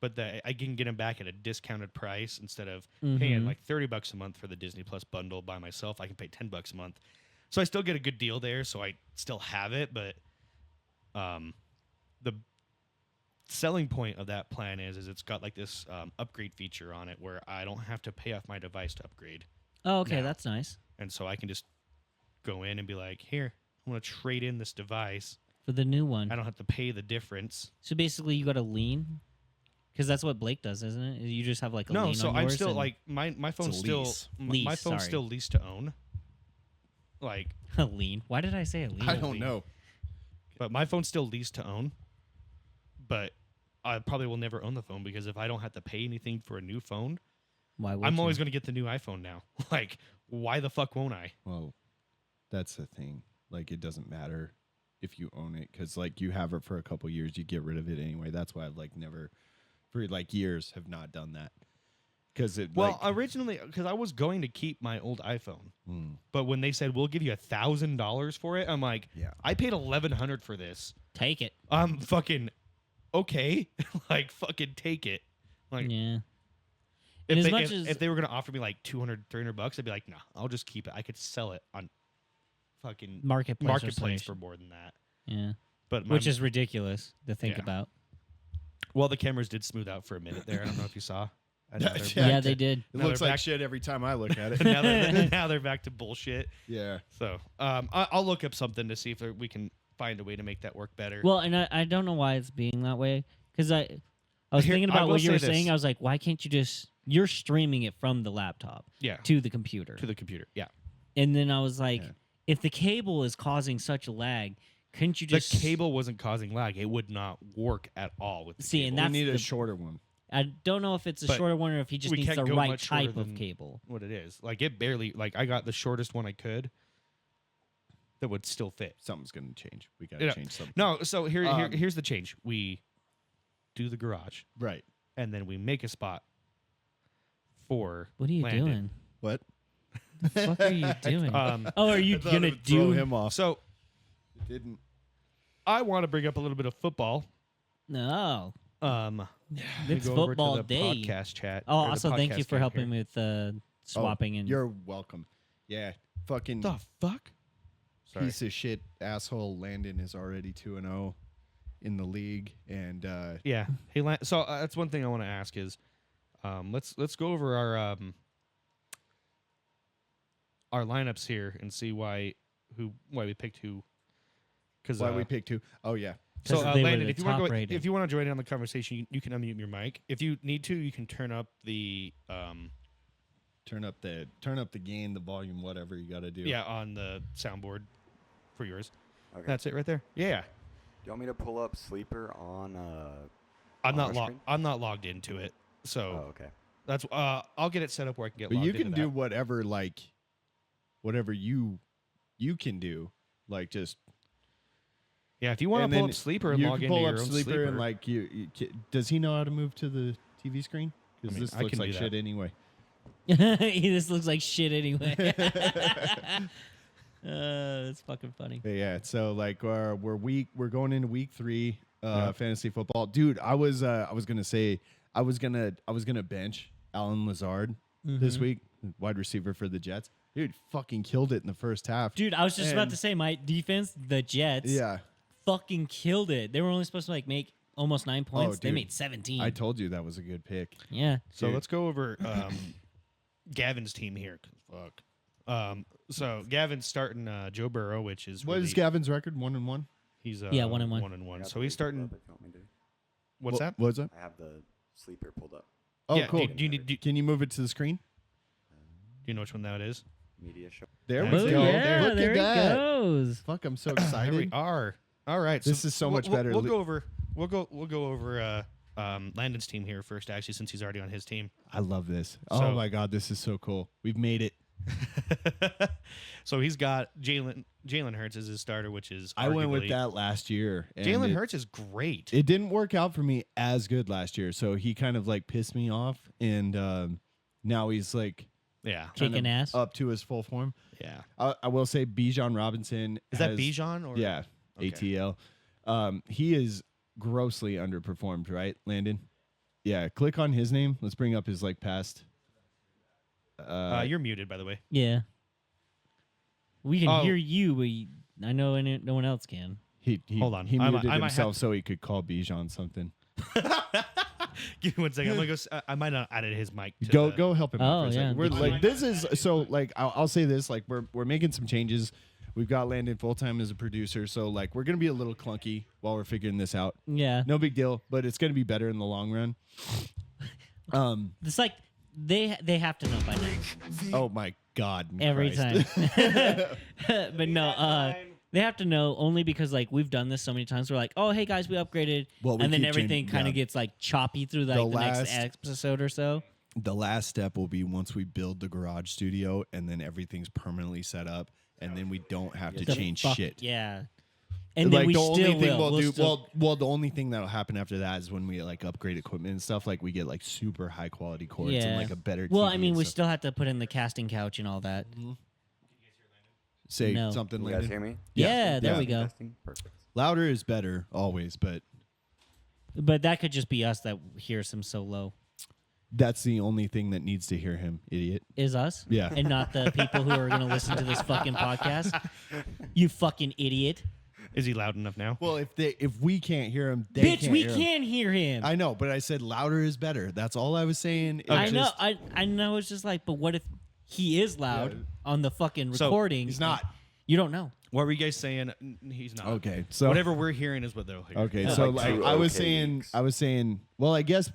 Speaker 1: but I can get them back at a discounted price instead of paying
Speaker 2: Mhm.
Speaker 1: like $30 a month for the Disney Plus bundle by myself. I can pay $10 a month, so I still get a good deal there. So I still have it, but the selling point of that plan is it's got like this upgrade feature on it where I don't have to pay off my device to upgrade,
Speaker 2: oh, okay,
Speaker 1: now.
Speaker 2: that's nice
Speaker 1: and so I can just go in and be like, here, I want to trade in this device.
Speaker 2: for the new one.
Speaker 1: I don't have to pay the difference.
Speaker 2: So basically, you got to lean, because that's what Blake does, isn't it? You just have like a
Speaker 1: No,
Speaker 2: lean
Speaker 1: so
Speaker 2: on
Speaker 1: I'm
Speaker 2: yours
Speaker 1: still
Speaker 2: and-
Speaker 1: like my phone's
Speaker 4: a
Speaker 1: still
Speaker 4: lease.
Speaker 1: my
Speaker 2: Lease,
Speaker 1: phone's
Speaker 2: sorry.
Speaker 1: still leased to own. Like,
Speaker 2: a lean. Why did I say a lean?
Speaker 4: I don't know.
Speaker 1: but my phone's still leased to own. But I probably will never own the phone because if I don't have to pay anything for a new phone,
Speaker 2: Why? Would
Speaker 1: I'm
Speaker 2: you?
Speaker 1: always going to get the new iPhone now. Like, why the fuck won't I?
Speaker 4: Well, that's the thing. Like, it doesn't matter if you own it because, like, you have it for a couple years, you get rid of it anyway. That's why I've like never, for like years, have not done that. Because it
Speaker 1: Well,
Speaker 4: like,
Speaker 1: originally, because I was going to keep my old iPhone,
Speaker 4: mm,
Speaker 1: but when they said we'll give you $1,000 for it, I'm like,
Speaker 4: Yeah.
Speaker 1: I paid $1,100 for this.
Speaker 2: Take it.
Speaker 1: I'm fucking okay. Like, fucking take it. Like,
Speaker 2: Yeah.
Speaker 1: if
Speaker 2: as
Speaker 1: they,
Speaker 2: much
Speaker 1: if,
Speaker 2: as-
Speaker 1: if they were gonna offer me like $200-$300, I'd be like, nah, I'll just keep it. I could sell it on fucking
Speaker 2: Marketplace or
Speaker 1: marketplace
Speaker 2: something.
Speaker 1: for more than that.
Speaker 2: Yeah.
Speaker 1: But
Speaker 2: Which is ridiculous to think
Speaker 1: Yeah.
Speaker 2: about.
Speaker 1: well, the cameras did smooth out for a minute there. I don't know if you saw. And now,
Speaker 4: Yeah,
Speaker 2: Yeah,
Speaker 4: I
Speaker 2: they
Speaker 4: can-
Speaker 2: did.
Speaker 4: it
Speaker 1: Now
Speaker 4: looks
Speaker 1: they're
Speaker 4: like
Speaker 1: back-
Speaker 4: shit every time I look at it.
Speaker 1: now they're back to bullshit.
Speaker 4: Yeah.
Speaker 1: So I'll look up something to see if we can find a way to make that work better.
Speaker 2: Well, and I don't know why it's being that way, because I was
Speaker 1: Here-
Speaker 2: thinking
Speaker 1: I
Speaker 2: about
Speaker 1: will
Speaker 2: what you
Speaker 1: say
Speaker 2: were
Speaker 1: this.
Speaker 2: saying. I was like, why can't you just you're streaming it from the laptop
Speaker 1: yeah,
Speaker 2: to the computer,
Speaker 1: to the computer. Yeah,
Speaker 2: and then I was like,
Speaker 4: Yeah.
Speaker 2: if the cable is causing such a lag, couldn't you
Speaker 1: the
Speaker 2: just
Speaker 1: cable wasn't causing lag. It would not work at all with the
Speaker 2: See,
Speaker 1: cable.
Speaker 2: and
Speaker 4: We
Speaker 2: that's
Speaker 4: need a
Speaker 2: the-
Speaker 4: shorter one.
Speaker 2: I don't know if it's a
Speaker 1: But
Speaker 2: shorter one or if he just
Speaker 1: we
Speaker 2: needs
Speaker 1: can't
Speaker 2: the
Speaker 1: go
Speaker 2: right
Speaker 1: much shorter
Speaker 2: type of
Speaker 1: than-
Speaker 2: cable.
Speaker 1: what it is. Like it barely. Like I got the shortest one I could. That would still fit.
Speaker 4: Something's gonna change. We gotta
Speaker 1: Yeah.
Speaker 4: change something.
Speaker 1: No, so
Speaker 4: Um,
Speaker 1: here's the change. We do the garage,
Speaker 4: Right.
Speaker 1: and then we make a spot for.
Speaker 2: What are you
Speaker 1: Landon.
Speaker 2: doing?
Speaker 4: What?
Speaker 2: The fuck are you doing?
Speaker 1: Oh,
Speaker 2: are you
Speaker 4: I thought
Speaker 2: gonna
Speaker 4: it would throw
Speaker 2: do?
Speaker 4: him off?
Speaker 1: so
Speaker 4: It didn't.
Speaker 1: I want to bring up a little bit of football.
Speaker 2: No,
Speaker 1: Let me
Speaker 2: it's
Speaker 1: go over to
Speaker 2: football
Speaker 1: the
Speaker 2: day.
Speaker 1: podcast chat.
Speaker 2: Oh,
Speaker 1: or the
Speaker 2: also thank you
Speaker 1: podcast
Speaker 2: for
Speaker 1: cam
Speaker 2: helping
Speaker 1: here.
Speaker 2: with swapping and
Speaker 4: You're welcome. Yeah. Fucking
Speaker 1: The fuck? Sorry.
Speaker 4: piece of shit asshole Landon is already 2-0 in the league, and
Speaker 1: Yeah. Hey, so that's one thing I want to ask is, let's go over our lineups here and see why we picked who. Because
Speaker 4: why we picked two. Oh yeah.
Speaker 1: so
Speaker 2: 'Cause they were
Speaker 1: Landon,
Speaker 2: the
Speaker 1: if you want to
Speaker 2: top rated.
Speaker 1: if you want to join in on the conversation, you can unmute your mic. If you need to, you can turn up the
Speaker 4: Turn up the gain, the volume, whatever you got to do.
Speaker 1: yeah on the soundboard for yours.
Speaker 7: Okay.
Speaker 1: That's it right there. Yeah.
Speaker 7: Do you want me to pull up Sleeper on
Speaker 1: I'm
Speaker 7: On
Speaker 1: not
Speaker 7: our
Speaker 1: logged.
Speaker 7: screen?
Speaker 1: I'm not logged into it, so
Speaker 7: Oh, okay.
Speaker 1: that's I'll get it set up where I can get.
Speaker 4: But
Speaker 1: logged
Speaker 4: you can
Speaker 1: into
Speaker 4: do
Speaker 1: that.
Speaker 4: whatever whatever you can do. Like just
Speaker 1: Yeah, if you want
Speaker 4: and
Speaker 1: to pull
Speaker 4: then
Speaker 1: up Sleeper and
Speaker 4: you
Speaker 1: log
Speaker 4: can
Speaker 1: into
Speaker 4: pull
Speaker 1: your
Speaker 4: up
Speaker 1: own
Speaker 4: Sleeper and like does he know how to move to the TV screen? Because
Speaker 1: I mean,
Speaker 4: this
Speaker 1: I
Speaker 4: looks
Speaker 1: can
Speaker 4: like
Speaker 1: do
Speaker 4: shit
Speaker 1: that.
Speaker 4: anyway.
Speaker 2: this looks like shit anyway. That's fucking funny.
Speaker 4: But yeah, so like we're going into week 3
Speaker 1: Yeah.
Speaker 4: fantasy football. Dude, I was gonna say I was gonna bench Alan Lazard this week, wide receiver for the Jets. Dude, fucking killed it in the first half.
Speaker 2: Dude, I was just about
Speaker 4: And-
Speaker 2: to say my defense, the Jets,
Speaker 4: Yeah.
Speaker 2: fucking killed it. They were only supposed to like make almost 9 points. They
Speaker 4: dude.
Speaker 2: made 17.
Speaker 4: I told you that was a good pick.
Speaker 2: yeah.
Speaker 1: So
Speaker 4: Dude.
Speaker 1: let's go over Gavin's team here. 'Cause fuck. So Gavin's starting Joe Burrow, which is
Speaker 4: What
Speaker 1: really,
Speaker 4: is Gavin's record? 1-1.
Speaker 1: He's
Speaker 2: 1-1.
Speaker 1: 1-1.
Speaker 7: I got
Speaker 1: So
Speaker 7: the
Speaker 1: he's
Speaker 7: sleeper
Speaker 1: starting.
Speaker 7: pulled up if you want me to.
Speaker 1: What's that?
Speaker 4: What's that?
Speaker 7: I have the sleeper pulled up.
Speaker 4: Oh,
Speaker 1: Yeah,
Speaker 4: cool.
Speaker 1: Do
Speaker 4: Can you move it to the screen?
Speaker 1: you know which one that is?
Speaker 7: Media show.
Speaker 4: There
Speaker 1: Oh,
Speaker 4: we
Speaker 2: Oh,
Speaker 4: go.
Speaker 2: yeah,
Speaker 4: Look
Speaker 2: there
Speaker 4: at
Speaker 2: he
Speaker 4: that.
Speaker 2: goes.
Speaker 4: Fuck, I'm so
Speaker 1: Here we
Speaker 4: excited.
Speaker 1: are. All right.
Speaker 4: This is so much better.
Speaker 1: We'll go over. We'll go over Landon's team here first, actually, since he's already on his team.
Speaker 4: I love this.
Speaker 1: So-
Speaker 4: Oh my god, this is so cool. We've made it.
Speaker 1: So he's got Jalen Hurts as his starter, which is
Speaker 4: I went with
Speaker 1: arguably-
Speaker 4: that last year. and
Speaker 1: Jalen
Speaker 4: it-
Speaker 1: Hurts is great.
Speaker 4: It didn't work out for me as good last year, so he kind of like pissed me off, and now he's like
Speaker 1: Yeah,
Speaker 4: kind
Speaker 2: Kicking
Speaker 4: of
Speaker 2: ass.
Speaker 4: up to his full form.
Speaker 1: yeah.
Speaker 4: I will say Bijan Robinson
Speaker 1: Is that
Speaker 4: has-
Speaker 1: Bijan or
Speaker 4: Yeah,
Speaker 1: Okay.
Speaker 4: ATL. He is grossly underperformed, right, Landon? Yeah, click on his name. Let's bring up his like past.
Speaker 1: You're muted, by the way.
Speaker 2: Yeah. We can
Speaker 1: Oh.
Speaker 2: hear you, but I know no one else can.
Speaker 4: He
Speaker 1: Hold on.
Speaker 4: He
Speaker 1: I might-
Speaker 4: muted
Speaker 1: I might
Speaker 4: himself
Speaker 1: have-
Speaker 4: so he could call Bijan something.
Speaker 1: Give me 1 second. I'm gonna go. I might not added his mic. To
Speaker 4: Go
Speaker 1: the-
Speaker 4: go help him out
Speaker 2: Oh,
Speaker 4: for a
Speaker 2: yeah.
Speaker 4: second. We're
Speaker 2: Thank
Speaker 4: like
Speaker 2: you.
Speaker 4: this is so like I'll say this like we're making some changes. We've got Landon full time as a producer, so like we're gonna be a little clunky while we're figuring this out.
Speaker 2: Yeah.
Speaker 4: No big deal, but it's gonna be better in the long run.
Speaker 2: It's like they have to know by now.
Speaker 4: Oh my God! in
Speaker 2: Every
Speaker 4: Christ.
Speaker 2: time. But no, they have to know only because like we've done this so many times. We're like, oh hey guys, we upgraded,
Speaker 4: Well, we
Speaker 2: and then
Speaker 4: keep
Speaker 2: everything
Speaker 4: changing-
Speaker 2: kind of
Speaker 4: yeah.
Speaker 2: gets like choppy through like the next
Speaker 4: last-
Speaker 2: episode or so.
Speaker 4: The last step will be once we build the garage studio, and then everything's permanently set up, and then we don't have to
Speaker 2: The
Speaker 4: change
Speaker 2: fuck-
Speaker 4: shit.
Speaker 2: Yeah. And then we
Speaker 4: the
Speaker 2: still
Speaker 4: only thing
Speaker 2: will.
Speaker 4: we'll do
Speaker 2: still-
Speaker 4: well the only thing that'll happen after that is when we like upgrade equipment and stuff, like we get like super high quality cords
Speaker 2: yeah.
Speaker 4: and like a better
Speaker 2: Well,
Speaker 4: TV
Speaker 2: I mean,
Speaker 4: and
Speaker 2: we
Speaker 4: stuff.
Speaker 2: still have to put in the casting couch and all that.
Speaker 4: Say
Speaker 2: No.
Speaker 4: something
Speaker 7: Can you
Speaker 4: like
Speaker 7: guys hear me?
Speaker 2: Yeah, there
Speaker 4: Yeah.
Speaker 2: we go.
Speaker 7: Testing? Perfect.
Speaker 4: louder is better always, but
Speaker 2: But that could just be us that hears him so low.
Speaker 4: that's the only thing that needs to hear him, idiot.
Speaker 2: Is us?
Speaker 4: Yeah.
Speaker 2: And not the people who are going to listen to this fucking podcast. You fucking idiot.
Speaker 1: Is he loud enough now?
Speaker 4: Well, if we can't hear him, they
Speaker 2: Bitch,
Speaker 4: can't
Speaker 2: we
Speaker 4: hear him.
Speaker 2: can hear him.
Speaker 4: I know, but I said louder is better. That's all I was saying. It
Speaker 2: I know.
Speaker 4: just-
Speaker 2: I know. It's just like, but what if he is loud
Speaker 4: Yeah.
Speaker 2: on the fucking
Speaker 1: So,
Speaker 2: recording?
Speaker 4: he's not.
Speaker 2: You don't know.
Speaker 1: What were you guys saying? He's not.
Speaker 4: Okay, so
Speaker 1: Whatever we're hearing is what they'll hear.
Speaker 4: Okay,
Speaker 2: Yeah.
Speaker 4: so
Speaker 7: Like
Speaker 4: like
Speaker 7: two
Speaker 4: I was
Speaker 7: okay
Speaker 4: saying,
Speaker 7: weeks.
Speaker 4: well, I guess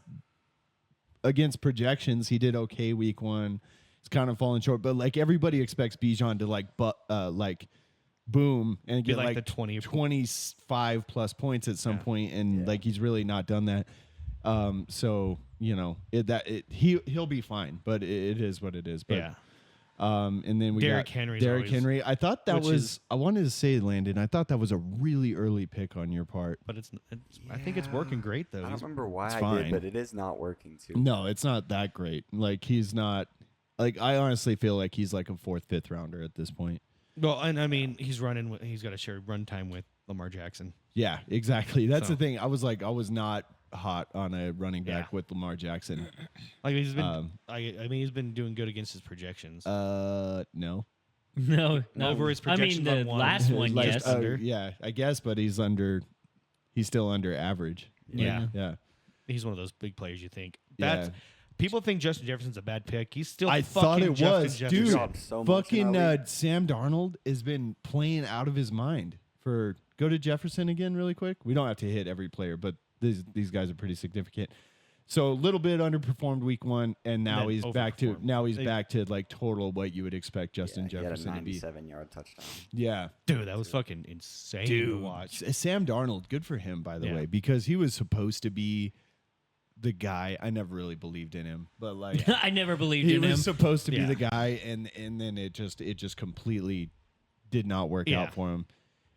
Speaker 4: against projections, he did okay week one. It's kind of falling short, but like everybody expects Bijan to like boom and
Speaker 1: Be
Speaker 4: get
Speaker 1: like
Speaker 4: like
Speaker 1: the 20
Speaker 4: 25 plus points at some point, and like he's really not done that. So you know he'll be fine, but it is what it is. But
Speaker 1: Yeah.
Speaker 4: and then we
Speaker 1: Derrick
Speaker 4: got
Speaker 1: Henry's
Speaker 4: Derrick
Speaker 1: always-
Speaker 4: Henry. I thought that
Speaker 1: which
Speaker 4: was.
Speaker 1: is-
Speaker 4: I wanted to say Landon. I thought that was a really early pick on your part.
Speaker 1: But it's I think it's working great though.
Speaker 7: I don't
Speaker 1: He's-
Speaker 7: remember why
Speaker 4: it's
Speaker 7: I
Speaker 4: fine.
Speaker 7: did, but it is not working too.
Speaker 4: No, it's not that great. Like he's not. Like I honestly feel like he's like a 4th, 5th rounder at this point.
Speaker 1: Well, and I mean, he's running. He's got to share run time with Lamar Jackson.
Speaker 4: Yeah, exactly. That's
Speaker 1: So-
Speaker 4: the thing. I was not hot on a running back
Speaker 1: Yeah.
Speaker 4: with Lamar Jackson.
Speaker 1: Like he's been.
Speaker 4: Um,
Speaker 1: I mean, he's been doing good against his projections.
Speaker 4: No.
Speaker 2: No, no.
Speaker 1: Over his
Speaker 2: I mean,
Speaker 1: projections
Speaker 2: the
Speaker 1: on one.
Speaker 2: last one,
Speaker 4: Like,
Speaker 2: yes.
Speaker 4: yeah, I guess, but he's still under average.
Speaker 1: yeah.
Speaker 4: Yeah.
Speaker 1: He's one of those big players. You think
Speaker 4: Yeah.
Speaker 1: that's people think Justin Jefferson's a bad pick. He's still.
Speaker 4: I thought
Speaker 1: fucking
Speaker 4: it
Speaker 1: Justin
Speaker 4: was,
Speaker 1: Jefferson.
Speaker 4: dude.
Speaker 7: Dropped so much in
Speaker 4: Fucking
Speaker 7: our league.
Speaker 4: Sam Darnold has been playing out of his mind. Go to Jefferson again really quick. We don't have to hit every player, but these guys are pretty significant. So a little bit underperformed week one, and now
Speaker 1: then
Speaker 4: he's back to
Speaker 1: overperformed.
Speaker 4: back to like total what you would expect Justin
Speaker 7: Yeah, he had a
Speaker 4: Jefferson to be.
Speaker 7: 97-yard touchdown.
Speaker 4: Yeah,
Speaker 1: Dude, that was fucking insane to watch.
Speaker 4: Sam Darnold, good for him by the
Speaker 1: Yeah.
Speaker 4: way, because he was supposed to be the guy. I never really believed in him, but like
Speaker 2: I never believed
Speaker 4: he
Speaker 2: in
Speaker 4: was
Speaker 2: him.
Speaker 4: supposed to be
Speaker 1: Yeah.
Speaker 4: the guy, and then it just completely did not work
Speaker 1: Yeah.
Speaker 4: out for him.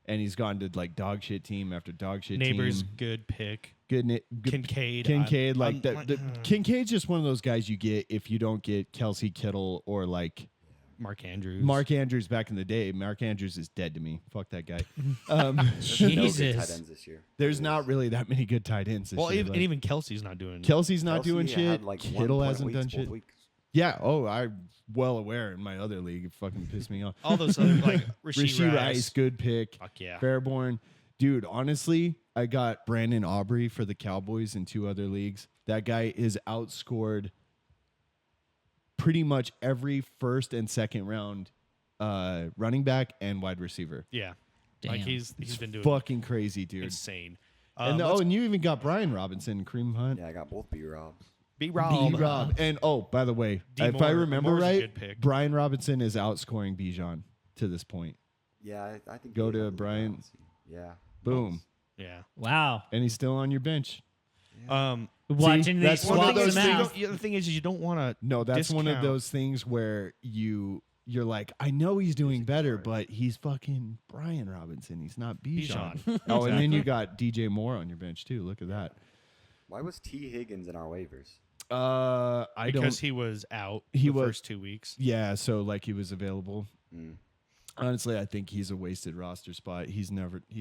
Speaker 4: And he's gone to like dog shit team after dog shit
Speaker 1: Neighbors,
Speaker 4: team.
Speaker 1: good pick.
Speaker 4: Good
Speaker 1: Kincaid.
Speaker 4: Kincaid,
Speaker 1: I'm-
Speaker 4: Kincaid's just one of those guys you get if you don't get Kelsey Kittle or like
Speaker 1: Mark Andrews.
Speaker 4: Mark Andrews back in the day. Mark Andrews is dead to me. Fuck that guy.
Speaker 7: There's no good tight
Speaker 2: Jesus.
Speaker 7: ends this year.
Speaker 4: There's not really that many good tight ends. This
Speaker 1: Well,
Speaker 4: year,
Speaker 1: even,
Speaker 4: like-
Speaker 1: and even Kelsey's not doing.
Speaker 4: Kelsey's not doing
Speaker 7: Kelsey
Speaker 4: shit.
Speaker 7: had, like, 1
Speaker 4: Kittle
Speaker 7: point
Speaker 4: hasn't
Speaker 7: weeks
Speaker 4: done
Speaker 7: both
Speaker 4: shit.
Speaker 7: weeks.
Speaker 4: Yeah. Oh, I'm well aware in my other league. It fucking pissed me off.
Speaker 1: all those other like
Speaker 4: Rasheed Rice, good pick.
Speaker 1: Fuck yeah.
Speaker 4: Fairborn. Dude, honestly, I got Brandon Aubrey for the Cowboys in 2 other leagues. That guy is outscored pretty much every first and second round running back and wide receiver.
Speaker 1: Yeah. Like
Speaker 2: Damn.
Speaker 1: he's been doing
Speaker 4: Fucking crazy, dude.
Speaker 1: insane.
Speaker 4: And
Speaker 1: let's
Speaker 4: and you even got Brian Robinson, Kareem Hunt.
Speaker 7: Yeah, I got both B-Robs.
Speaker 1: be Rob.
Speaker 4: B-Rob. And by the way,
Speaker 1: D.
Speaker 4: if I
Speaker 1: Moore.
Speaker 4: remember
Speaker 1: Moore's a
Speaker 4: right,
Speaker 1: good pick.
Speaker 4: Brian Robinson is outscoring Bijan to this point.
Speaker 7: Yeah, I think.
Speaker 4: Go
Speaker 7: they
Speaker 4: to
Speaker 7: have the
Speaker 4: Brian.
Speaker 7: balance. Yeah.
Speaker 4: Boom.
Speaker 1: Yeah.
Speaker 2: Wow.
Speaker 4: And he's still on your bench.
Speaker 2: Watching
Speaker 4: that's
Speaker 2: these
Speaker 4: one of
Speaker 2: swap
Speaker 4: those
Speaker 2: them
Speaker 4: things-
Speaker 2: out.
Speaker 1: The thing is you don't want to.
Speaker 4: No, that's one of
Speaker 1: discount.
Speaker 4: those things where you're like, I know he's doing better, but he's fucking Brian Robinson. He's not Bijan.
Speaker 1: Bijan.
Speaker 4: Oh, and then you got DJ Moore on your bench too. Look at that.
Speaker 7: Why was T. Higgins in our waivers?
Speaker 4: I don't.
Speaker 1: Because he was out
Speaker 4: He
Speaker 1: the
Speaker 4: was-
Speaker 1: first 2 weeks.
Speaker 4: Yeah, so like he was available.
Speaker 7: Mm.
Speaker 4: Honestly, I think he's a wasted roster spot. He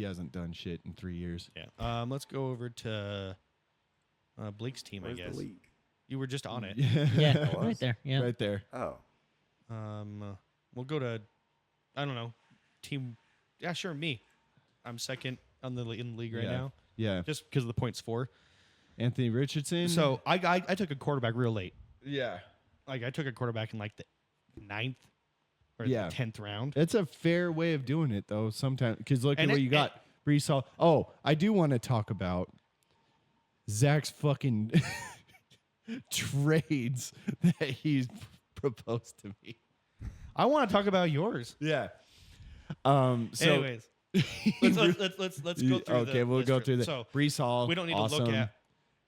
Speaker 4: hasn't done shit in 3 years.
Speaker 1: Yeah. Let's go over to Blake's team.
Speaker 7: Where's
Speaker 1: I guess
Speaker 7: the league?
Speaker 1: you were just on it.
Speaker 2: Yeah,
Speaker 7: was?
Speaker 2: right there. Yeah.
Speaker 4: Right there.
Speaker 7: Oh,
Speaker 1: We'll go to I don't know team. Yeah, sure. Me. I'm second in the league right
Speaker 4: Yeah.
Speaker 1: now,
Speaker 4: Yeah.
Speaker 1: just because of the points for.
Speaker 4: Anthony Richardson.
Speaker 1: So I took a quarterback real late.
Speaker 4: yeah.
Speaker 1: Like I took a quarterback in like the 9th or
Speaker 4: Yeah.
Speaker 1: the 10th round.
Speaker 4: It's a fair way of doing it, though. Sometimes, because look
Speaker 1: And
Speaker 4: at what
Speaker 1: it-
Speaker 4: you got, Brees Hall. Oh, I do want to talk about Zach's fucking trades that he's proposed to me.
Speaker 1: I want to talk about yours.
Speaker 4: Yeah. So
Speaker 1: Anyways, let's go through.
Speaker 4: Okay, we'll go through the
Speaker 1: So
Speaker 4: Brees Hall.
Speaker 1: we don't need
Speaker 4: awesome.
Speaker 1: to look at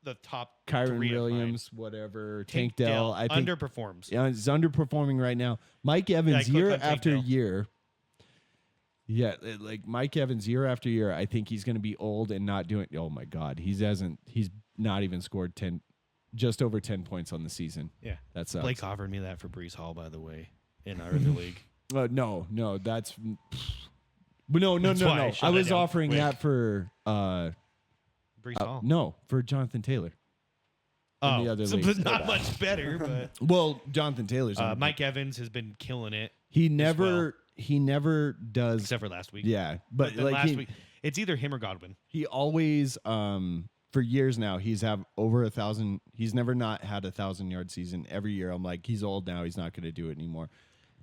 Speaker 1: the top.
Speaker 4: Kyron
Speaker 1: 3 of mine.
Speaker 4: Williams, whatever.
Speaker 1: Tank
Speaker 4: Tank Dell.
Speaker 1: Dell
Speaker 4: I think
Speaker 1: underperforms.
Speaker 4: yeah, he's underperforming right now. Mike Evans,
Speaker 1: click
Speaker 4: year
Speaker 1: on Tank
Speaker 4: after
Speaker 1: Dell.
Speaker 4: year. Yeah, like Mike Evans, year after year, I think he's going to be old and not doing. Oh my God, he's not even scored just over 10 points on the season.
Speaker 1: Yeah,
Speaker 4: That sucks.
Speaker 1: Blake offered me that for Brees Hall, by the way, in our other league.
Speaker 4: No, that's. But no.
Speaker 1: That's why I shut
Speaker 4: I
Speaker 1: that
Speaker 4: was
Speaker 1: down
Speaker 4: offering
Speaker 1: quick.
Speaker 4: that for
Speaker 1: Brees Hall.
Speaker 4: no, for Jonathan Taylor.
Speaker 1: Oh,
Speaker 4: the other
Speaker 1: so
Speaker 4: league.
Speaker 1: it's not much better, but
Speaker 4: Well, Jonathan Taylor's on
Speaker 1: Mike Evans has been killing it,
Speaker 4: He never does.
Speaker 1: except for last week.
Speaker 4: Yeah, but
Speaker 1: then
Speaker 4: like
Speaker 1: last
Speaker 4: he,
Speaker 1: week, it's either him or Godwin.
Speaker 4: he always for years now he's have over 1,000. He's never not had 1,000-yard season. Every year I'm like, he's old now. He's not going to do it anymore.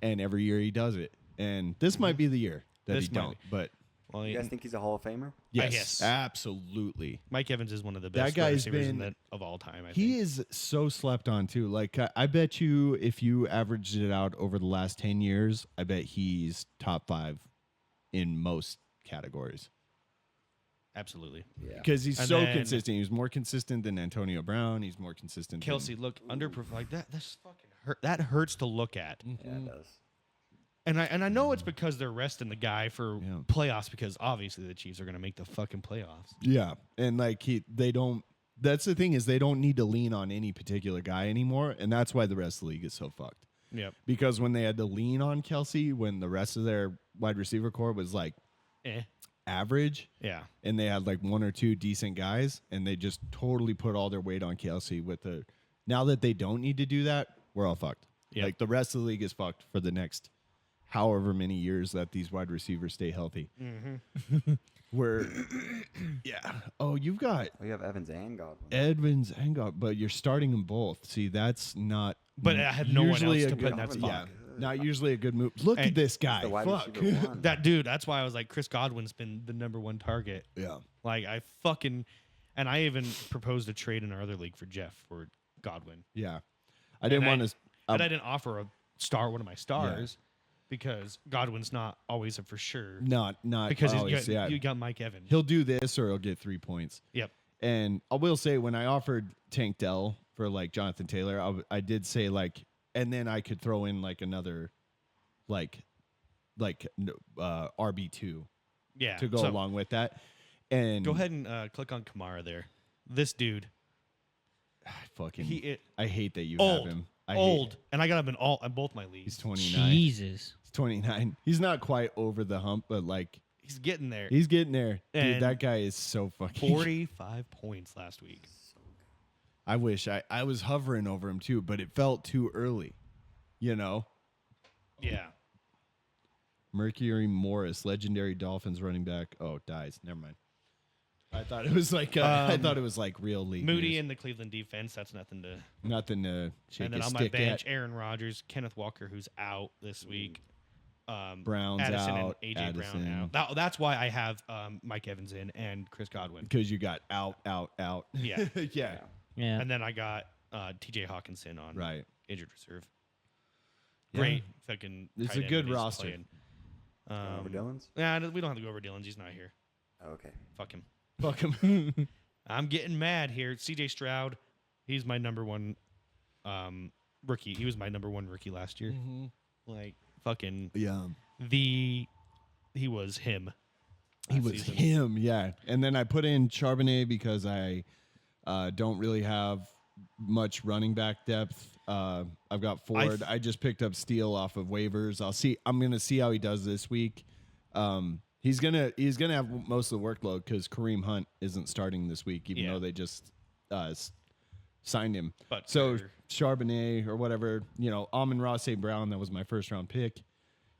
Speaker 4: And every year he does it. And this might be the year that
Speaker 1: This
Speaker 4: he
Speaker 1: might
Speaker 4: don't. But
Speaker 1: Well,
Speaker 7: you guys think he's a Hall of Famer?
Speaker 4: yes,
Speaker 1: guess.
Speaker 4: absolutely.
Speaker 1: Mike Evans is one of the
Speaker 4: That
Speaker 1: best
Speaker 4: guy's
Speaker 1: wide receivers
Speaker 4: been-
Speaker 1: of all time. I
Speaker 4: He
Speaker 1: think.
Speaker 4: is so slept on too. Like I bet you, if you averaged it out over the last 10 years, I bet he's top 5 in most categories
Speaker 1: Absolutely.
Speaker 7: Yeah.
Speaker 4: because he's
Speaker 1: And
Speaker 4: so
Speaker 1: then-
Speaker 4: consistent. He's more consistent than Antonio Brown. He's more consistent.
Speaker 1: Kelsey, look underperformed like that. That's fucking hurt. That hurts to look at.
Speaker 7: Yeah, it does.
Speaker 1: And I know it's because they're resting the guy for
Speaker 4: Yeah.
Speaker 1: playoffs because obviously the Chiefs are going to make the fucking playoffs.
Speaker 4: Yeah, and like they don't. That's the thing is they don't need to lean on any particular guy anymore, and that's why the rest of the league is so fucked.
Speaker 1: Yep.
Speaker 4: Because when they had to lean on Kelsey, when the rest of their wide receiver core was like average,
Speaker 1: Yeah.
Speaker 4: and they had like 1 or 2 decent guys, and they just totally put all their weight on Kelsey. With the now that they don't need to do that, we're all fucked.
Speaker 1: Yep.
Speaker 4: Like the rest of the league is fucked for the next however many years that these wide receivers stay healthy. Where, yeah. Oh, you've got
Speaker 7: Oh, you have Evans and Godwin.
Speaker 4: Edmonds and God, but you're starting them both. See, that's not.
Speaker 1: But I have no one
Speaker 4: usually
Speaker 1: else
Speaker 4: a
Speaker 1: to put in
Speaker 4: good-
Speaker 1: that spot.
Speaker 4: Yeah, not usually a good move. Look
Speaker 1: Hey,
Speaker 4: at this guy.
Speaker 7: The wide
Speaker 4: Fuck.
Speaker 7: receiver one.
Speaker 1: That dude, that's why I was like, Chris Godwin's been the #1 target.
Speaker 4: Yeah.
Speaker 1: Like, I even proposed a trade in our other league for Jeff for Godwin.
Speaker 4: Yeah. I didn't want to.
Speaker 1: But I didn't offer one of my stars, because Godwin's not always a for sure.
Speaker 4: Not
Speaker 1: Because
Speaker 4: always,
Speaker 1: you got Mike Evans.
Speaker 4: He'll do this or he'll get 3 points.
Speaker 1: Yep.
Speaker 4: And I will say, when I offered Tank Dell for like Jonathan Taylor, I did say like, and then I could throw in like another, like RB2
Speaker 1: Yeah.
Speaker 4: to go
Speaker 1: so
Speaker 4: along with that. And
Speaker 1: Go ahead and click on Kamara there. This dude,
Speaker 4: fucking,
Speaker 1: he
Speaker 4: I hate that you
Speaker 1: old.
Speaker 4: have him.
Speaker 1: Old, and I got him in both my leagues.
Speaker 4: He's 29.
Speaker 2: Jesus.
Speaker 4: He's 29. He's not quite over the hump, but like
Speaker 1: He's getting there.
Speaker 4: he's getting there. Dude,
Speaker 1: And
Speaker 4: that guy is so fucking
Speaker 1: 45 points last week.
Speaker 4: I wish I was hovering over him too, but it felt too early. You know?
Speaker 1: Yeah.
Speaker 4: Mercury Morris, legendary Dolphins running back. Oh, dies. Never mind. I thought it was like I thought it was like real league.
Speaker 1: Moody
Speaker 4: news.
Speaker 1: in the Cleveland defense. That's nothing to.
Speaker 4: Nothing to shake
Speaker 1: And then
Speaker 4: a
Speaker 1: on my
Speaker 4: stick
Speaker 1: bench,
Speaker 4: at.
Speaker 1: Aaron Rodgers, Kenneth Walker, who's out this week.
Speaker 4: Brown's
Speaker 1: Addison
Speaker 4: out.
Speaker 1: and AJ
Speaker 4: Addison.
Speaker 1: Brown out. That's why I have Mike Evans in and Chris Godwin.
Speaker 4: Because you got out.
Speaker 1: Yeah.
Speaker 4: Yeah.
Speaker 2: Yeah.
Speaker 1: And then I got TJ Hawkinson on
Speaker 4: Right.
Speaker 1: injured reserve.
Speaker 4: Yeah.
Speaker 1: Great fucking.
Speaker 4: It's
Speaker 1: tight
Speaker 4: a
Speaker 1: end
Speaker 4: good
Speaker 1: when he's
Speaker 4: roster.
Speaker 1: playing.
Speaker 7: Over Dylan's?
Speaker 1: Yeah, we don't have to go over Dylan's. He's not here.
Speaker 7: Oh, okay.
Speaker 1: Fuck him.
Speaker 4: Fuck him.
Speaker 1: I'm getting mad here. CJ Stroud, he's my number one rookie. He was my number one rookie last year. Like fucking
Speaker 4: yeah.
Speaker 1: he was him.
Speaker 4: He
Speaker 1: last
Speaker 4: was
Speaker 1: season.
Speaker 4: him, yeah. And then I put in Charbonnet because I don't really have much running back depth. I've got Ford. I just picked up Steele off of waivers. I'm gonna see how he does this week. He's gonna have most of the workload because Kareem Hunt isn't starting this week, even
Speaker 1: Yeah.
Speaker 4: though they just signed him.
Speaker 1: But
Speaker 4: So Charbonnet or whatever, Amon-Ra St. Brown, that was my first round pick.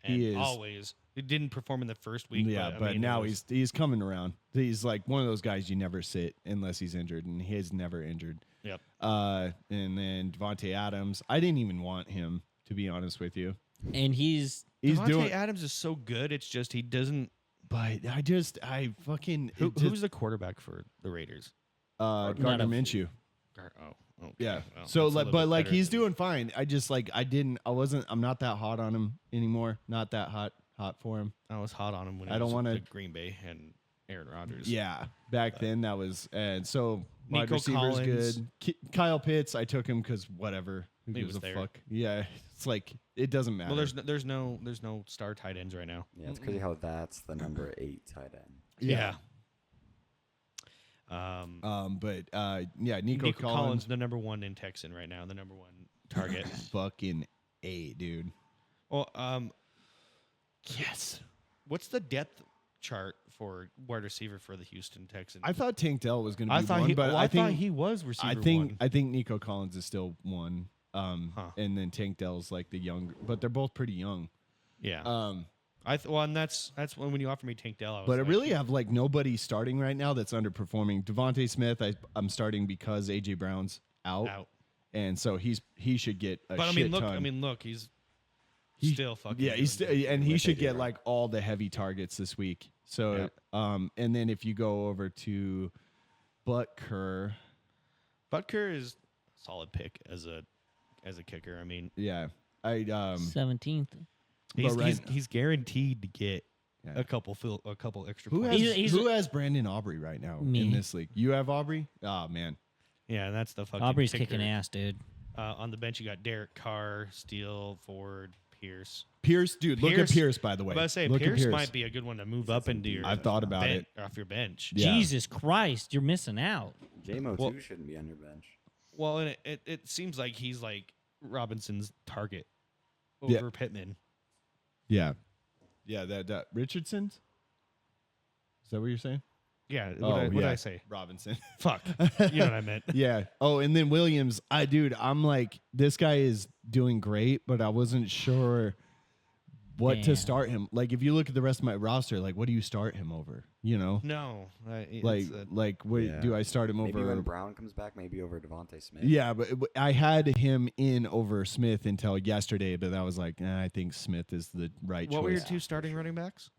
Speaker 1: and
Speaker 4: He is
Speaker 1: always he didn't perform in the first week.
Speaker 4: yeah,
Speaker 1: I
Speaker 4: but
Speaker 1: mean,
Speaker 4: now
Speaker 1: it was-
Speaker 4: he's coming around. He's like one of those guys you never sit unless he's injured, and he's never injured.
Speaker 1: Yep.
Speaker 4: And then Devontae Adams, I didn't even want him, to be honest with you.
Speaker 2: And he's
Speaker 1: Devontae
Speaker 4: doing,
Speaker 1: Adams is so good. It's just he doesn't.
Speaker 4: but I fucking
Speaker 1: Who's the quarterback for the Raiders?
Speaker 4: Gardner
Speaker 2: a-
Speaker 4: Minshew.
Speaker 1: Oh, okay.
Speaker 4: Yeah.
Speaker 1: Well,
Speaker 4: So
Speaker 1: that's a
Speaker 4: like,
Speaker 1: little
Speaker 4: but
Speaker 1: bit
Speaker 4: like
Speaker 1: better
Speaker 4: he's
Speaker 1: than-
Speaker 4: doing fine. I'm not that hot on him anymore. Not that hot for him.
Speaker 1: I was hot on him when
Speaker 4: I
Speaker 1: he
Speaker 4: don't
Speaker 1: was
Speaker 4: wanna-
Speaker 1: with Green Bay and Aaron Rodgers.
Speaker 4: Yeah. Back then that was, and so wide
Speaker 1: Nico
Speaker 4: receiver's
Speaker 1: Collins.
Speaker 4: good. Kyle Pitts, I took him because whatever. Who
Speaker 1: He
Speaker 4: gives
Speaker 1: was
Speaker 4: a
Speaker 1: there.
Speaker 4: fuck? Yeah. It's like it doesn't matter.
Speaker 1: Well, there's no star tight ends right now.
Speaker 7: Yeah, it's crazy how that's the number 8 tight end.
Speaker 1: Yeah.
Speaker 4: But yeah, Nico
Speaker 1: Nico Collins,
Speaker 4: Collins,
Speaker 1: the number one in Texan right now, the number one target.
Speaker 4: fucking A, dude.
Speaker 1: Well,
Speaker 4: Yes.
Speaker 1: what's the depth chart for wide receiver for the Houston Texans?
Speaker 4: I thought Tank Dell was going to
Speaker 1: I
Speaker 4: be
Speaker 1: thought
Speaker 4: one,
Speaker 1: he,
Speaker 4: but
Speaker 1: well, I thought he was receiver one.
Speaker 4: I think Nico Collins is still one. And then Tank Dell's like the younger, but they're both pretty young.
Speaker 1: Yeah. And that's when you offered me Tank Dell.
Speaker 4: But I really have like nobody starting right now that's underperforming. Devontae Smith, I'm starting because AJ Brown's out. And so he should get a
Speaker 1: But
Speaker 4: shit
Speaker 1: I mean,
Speaker 4: ton.
Speaker 1: look, he's
Speaker 4: He-
Speaker 1: still fucking.
Speaker 4: Yeah, he's
Speaker 1: doing
Speaker 4: and he
Speaker 7: with
Speaker 4: should
Speaker 7: AJ
Speaker 4: get
Speaker 7: Brown.
Speaker 4: like all the heavy targets this week. So
Speaker 1: Yep.
Speaker 4: and then if you go over to Butker,
Speaker 1: Butker is a solid pick as a kicker. I mean,
Speaker 4: yeah. I
Speaker 2: 17th.
Speaker 1: he's guaranteed to get
Speaker 4: Yeah.
Speaker 1: a couple extra
Speaker 4: who
Speaker 1: points.
Speaker 4: has
Speaker 2: He's-
Speaker 4: who has Brandon Aubrey right now
Speaker 2: Me.
Speaker 4: in this league? You have Aubrey? Oh man.
Speaker 1: Yeah, that's the fucking.
Speaker 2: Aubrey's
Speaker 1: kicker.
Speaker 2: kicking ass, dude.
Speaker 1: On the bench, you got Derek Carr, Steele, Ford, Pierce.
Speaker 4: Pierce, dude, look at
Speaker 1: Pierce-
Speaker 4: Pierce by the way.
Speaker 1: I'm about to say
Speaker 4: Look at
Speaker 1: Pierce might be a good one to move up into your.
Speaker 4: I've thought about it.
Speaker 1: off your bench.
Speaker 4: Yeah.
Speaker 2: Jesus Christ, you're missing out.
Speaker 7: JMO
Speaker 1: Well-
Speaker 7: too shouldn't be on your bench.
Speaker 1: Well, and it seems like he's like Robinson's target
Speaker 4: Yeah.
Speaker 1: over Pittman.
Speaker 4: Yeah. Yeah, that Richardson's? Is that what you're saying?
Speaker 1: Yeah.
Speaker 4: Oh,
Speaker 1: What did
Speaker 4: yeah.
Speaker 1: I say?
Speaker 4: Robinson.
Speaker 1: Fuck. You know what I meant.
Speaker 4: Yeah. Oh, and then Williams. I'm like, this guy is doing great, but I wasn't sure what to
Speaker 2: Damn.
Speaker 4: start him. Like, if you look at the rest of my roster, like, what do you start him over? You know,
Speaker 1: No.
Speaker 4: like, what
Speaker 7: Yeah.
Speaker 4: do I start him
Speaker 7: Maybe
Speaker 4: over?
Speaker 7: when Brown comes back, maybe over Devontae Smith.
Speaker 4: Yeah, but I had him in over Smith until yesterday, but I was like, I think Smith is the right
Speaker 1: what were your
Speaker 4: choice.
Speaker 1: two starting running backs?